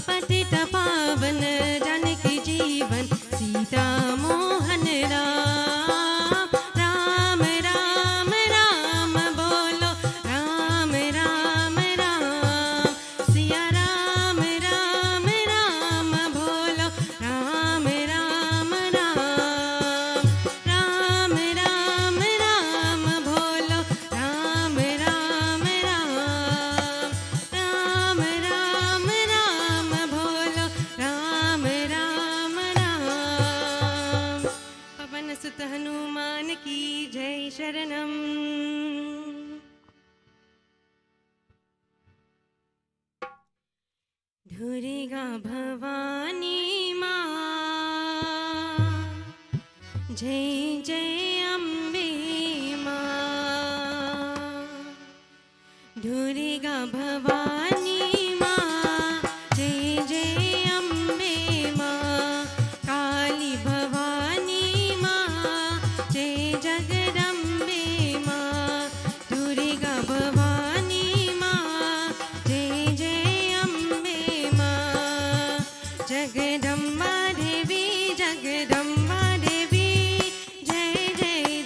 पतित पावन जानकी जीवन सीता मोहन राम। राम राम राम बोलो, राम राम राम। सिया राम राम राम बोलो, राम राम राम। राम राम राम बोलो, राम राम राम। राम राम राम बोलो, राम राम राम। पवन सुत हनुमान की जय शरणम। दुर्गा भवानी माँ, जय जय अम्बे माँ। दुर्गा भवानी माँ, जय जय अम्बे माँ। काली भवानी माँ, जय जगदम्बे माँ। दुर्गा भवानी माँ, जय जय अम्बे माँ। जगदम्बा देवी, जगदम्बा देवी, जय जय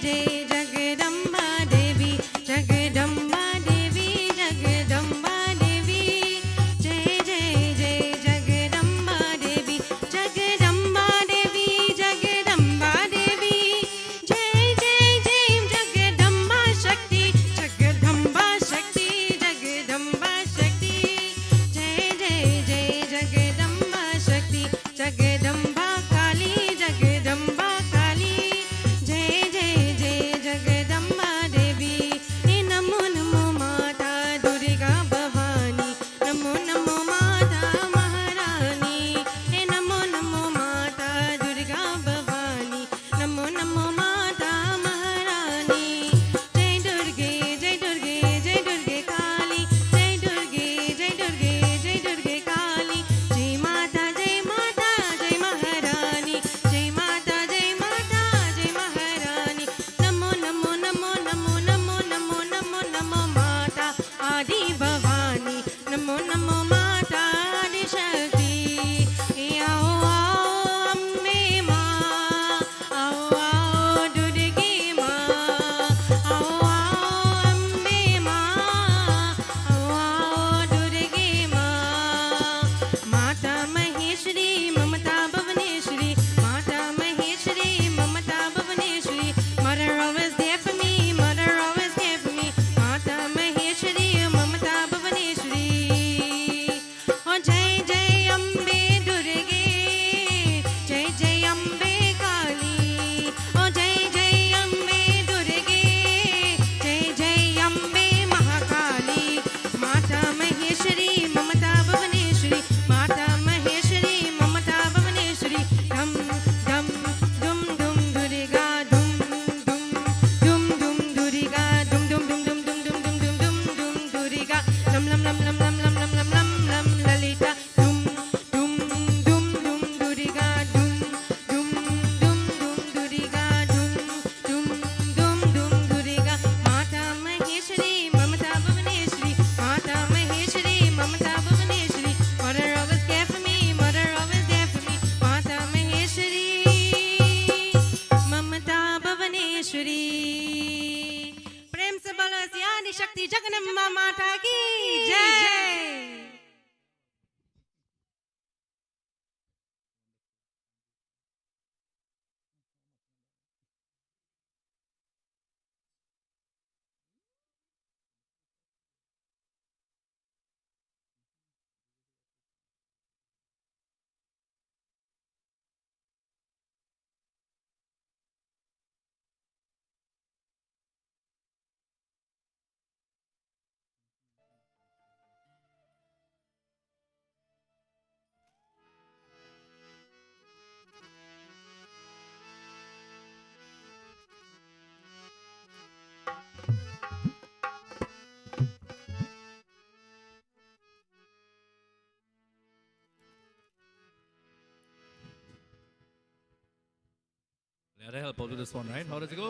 Gotta help out with this one, right? How does it go?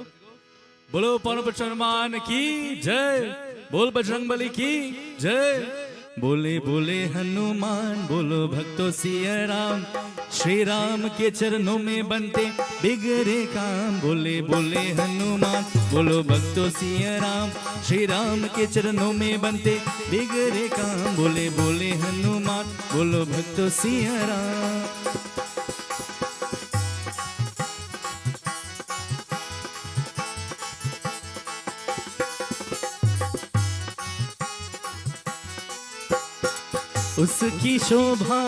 बोलो पवन हनुमान की जय, बोल बजरंगबली की जय। बोले बोले हनुमान बोलो भक्तों सिया राम, श्री राम के चरणों में बनते बिगड़े काम। बोले बोले हनुमान बोलो भक्तों सिया राम, श्री राम के चरणों में बनते बिगड़े काम। बोले बोले हनुमान बोलो भक्तों सिया राम। उसकी शोभा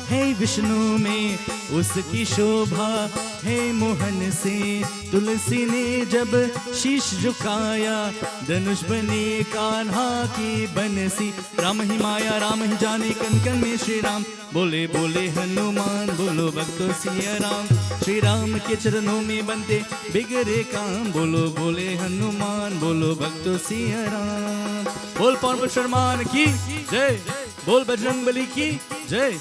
है विष्णु में, उसकी शोभा है मोहन से। तुलसी ने जब शीश झुकाया, धनुष बने कान्हा की बनसी। राम ही माया राम ही जाने कन कन में श्री राम। बोले बोले हनुमान बोलो भक्तों सिया राम, श्री राम के चरणों में बनते बिगड़े काम। बोलो बोले हनुमान बोलो भक्तों सिया राम। बोल पवन हनुमान की जय, बोल बजरंगबली की जय।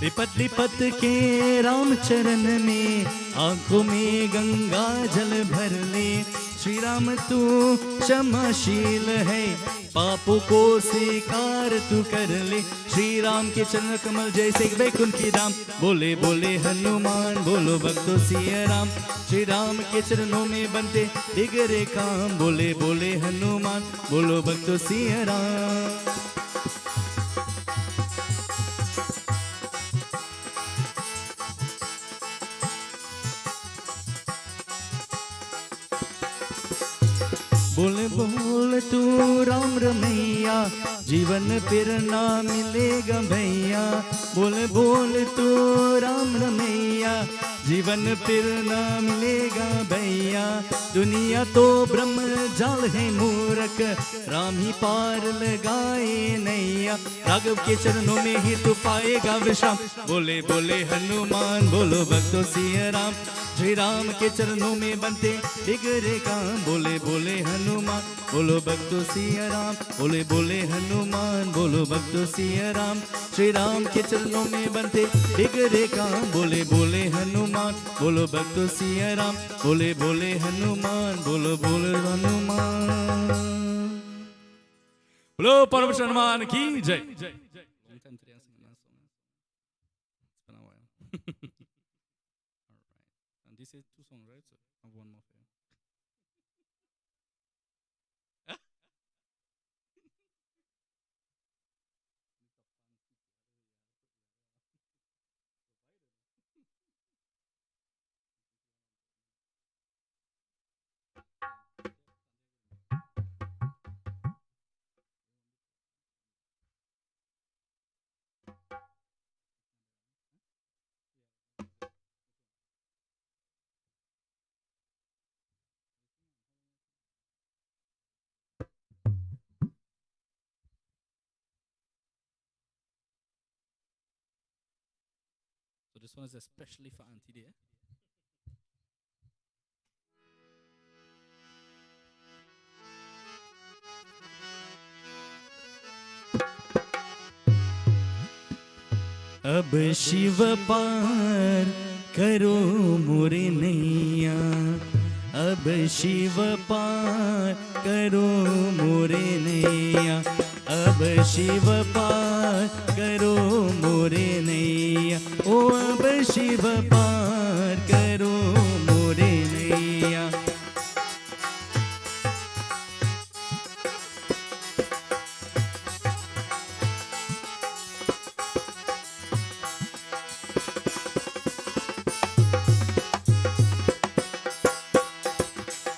लिपट लिपट के राम चरण में, आंखों में गंगा जल भर ले। श्री राम तू क्षमाशील है, पापों को स्वीकार तू कर ले। श्री राम के चरण कमल जैसे वैकुंठ की धाम। बोले बोले हनुमान बोलो भक्तों सिया राम, श्री राम के चरणों में बनते बिगड़े काम। बोले बोले हनुमान बोलो भक्तों सिया राम। बोल बोल तू राम रमैया, जीवन फिर ना मिलेगा भैया। बोल बोल तू राम रमैया, जीवन फिर ना मिलेगा भैया। दुनिया तो ब्रह्म जाल है मूरख, राम ही पार लगाए नैया। राघव के चरणों में ही तू पाएगा विश्राम। बोले बोले हनुमान बोलो भक्तों सिया राम, श्री राम के चरणों में बनते बिगड़े काम। बोले बोले हनुमान बोलो भक्तों सिया राम, बोले बोले हनुमान बोलो भक्तों सिया राम, श्री राम के चरणों में बनते बिगड़े काम। बोले बोले हनुमान बोलो भक्तों सिया राम, बोले बोले हनुमान बोलो बोले हनुमान। बोलो पवन हनुमान की जय। This is two songs, right? So I have one more for you. So this one is especially for Auntie dear. अब शिव पार करो मोरे नैया, अब शिव पार करो मोरे नैया, अब शिव पार करो मोरे नैया। ओ अब शिव पार करो मोरे नैया।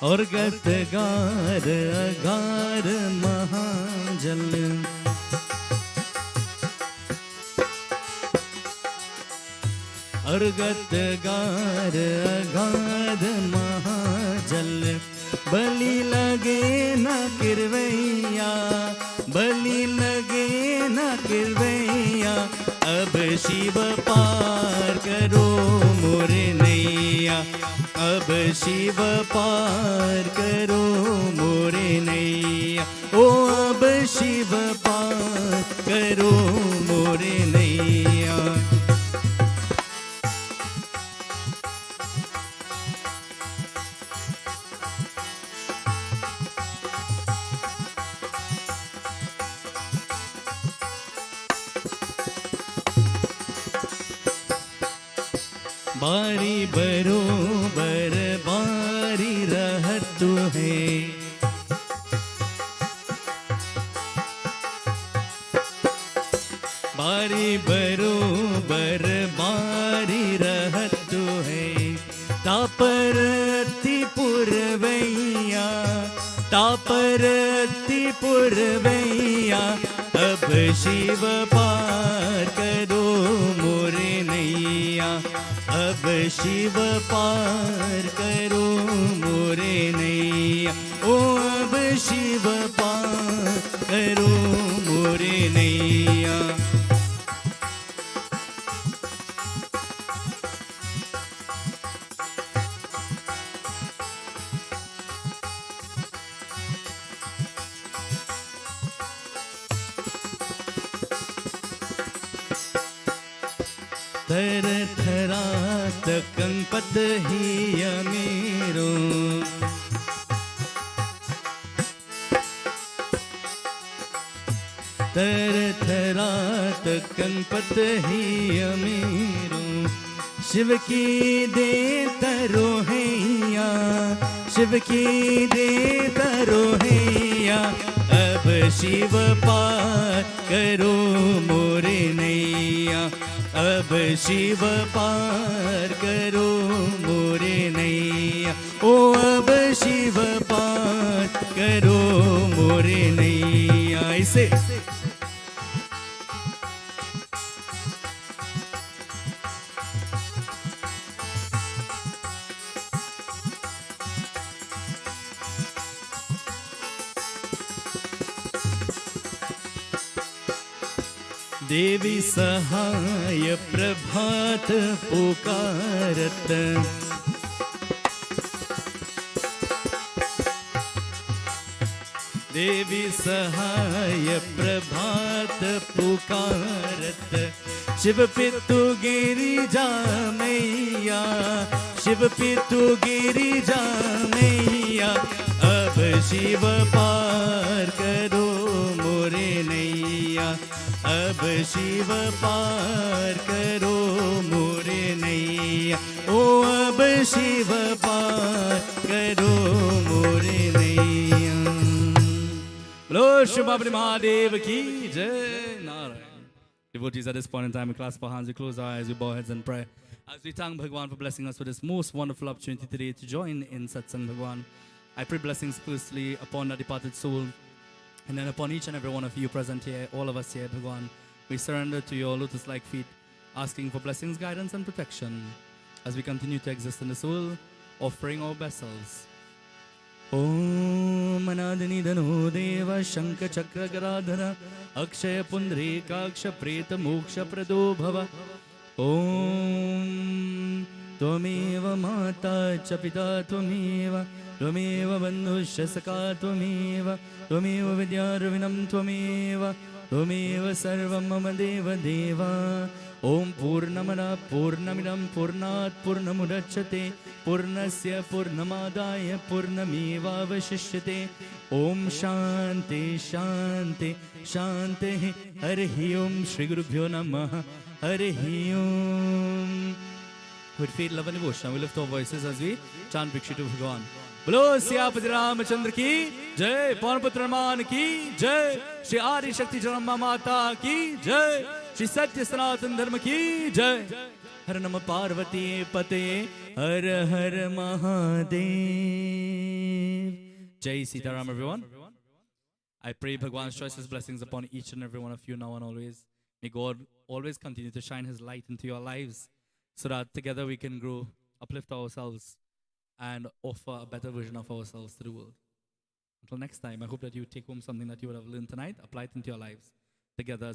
और गतगार अगार महाजल, और गतगार अगार महाजल। बलि लगे न किरवैया, बलि लगे न किरवैया। अब शिव पार करो मोरे नैया, अब शिव पार करो मोरे नैया, ओ अब शिव पार करो मोरे नैया। बारी बरोबर बारी रहत है, बारी बरोबर बारी रहत है। तापरती पुरवैया, तापरती पुरवैया, अब शिव पार करो मोरे नैया, अब शिव पार करो मोरे नैया, ओ अब शिव पार करो मोरे नैया। थर थरात कंपत ही अमीरो, थर थरात कंपत ही अमीरो। शिव की दे तरो हैया, शिव की दे तरो हैया, अब शिव पार करो मोरे नैया, अब शिव पार करो मोरे नैया, ओ अब शिव पार करो मोरे नैया। ऐसे देवी सहाय प्रभात पुकारत, देवी सहाय प्रभात पुकारत। शिव पितु गिरिजा मैया, शिव पितु गिरिजा मैया, अब शिव पार करो मोरे नैया, अब शिव पार करो मोरे नैया, ओ अब शिव पार करो मोरे नैया। बोलो शिव बाबा महादेव की जय। Narayan. Devotees, at this point in time, we clasp our hands, we close our eyes, we bow our heads and pray. As we thank Bhagwan for blessing us with this most wonderful opportunity today to join in Satsang Bhagwan, I pray blessings firstly upon the departed soul, and then upon each and every one of you present here, all of us here, Bhagwan. We surrender to your lotus-like feet, asking for blessings, guidance, and protection as we continue to exist in this world, offering our best selves. Om Anadani Dano Deva Shankha Chakra Garadhara Akshaya Pundrikaksha Preta Moksha Prado Bhava. Om Tvameva Mata Chapita Tvameva Tvameva Bandhusya Saka Tvameva Tvameva Vidyaravinam Tvameva Tvameva Sarvam Mama Deva Deva. Om Purnamana Purnamidam Purnat Purnamudachyate Purnasya Purnamadaya Purnameva Vashishyate. Om Shanti Shanti Shanti Harihi Om Shri Gurubhyo Namaha Harihi Om. With faith, love and devotion, we lift our voices as we chant Vikshi to Bhagwan. Bolo Siyapati Ramachandra ki Jai, Pavanputra Hanuman ki Jai, Shri Adi Shakti Janma Mata ki Jai, Shri Satya Sanatan Dharma ki Jai. Har Nama Parvati Pate Har Har Mahadev. Jai Sitaram, everyone. I pray Bhagwan's choicest blessings upon each and every one of you now and always. May God always continue to shine His light into your lives, so that together we can grow, uplift ourselves, and offer a better version of ourselves to the world. Until next time, I hope that you take home something that you would have learned tonight, apply it into your lives together as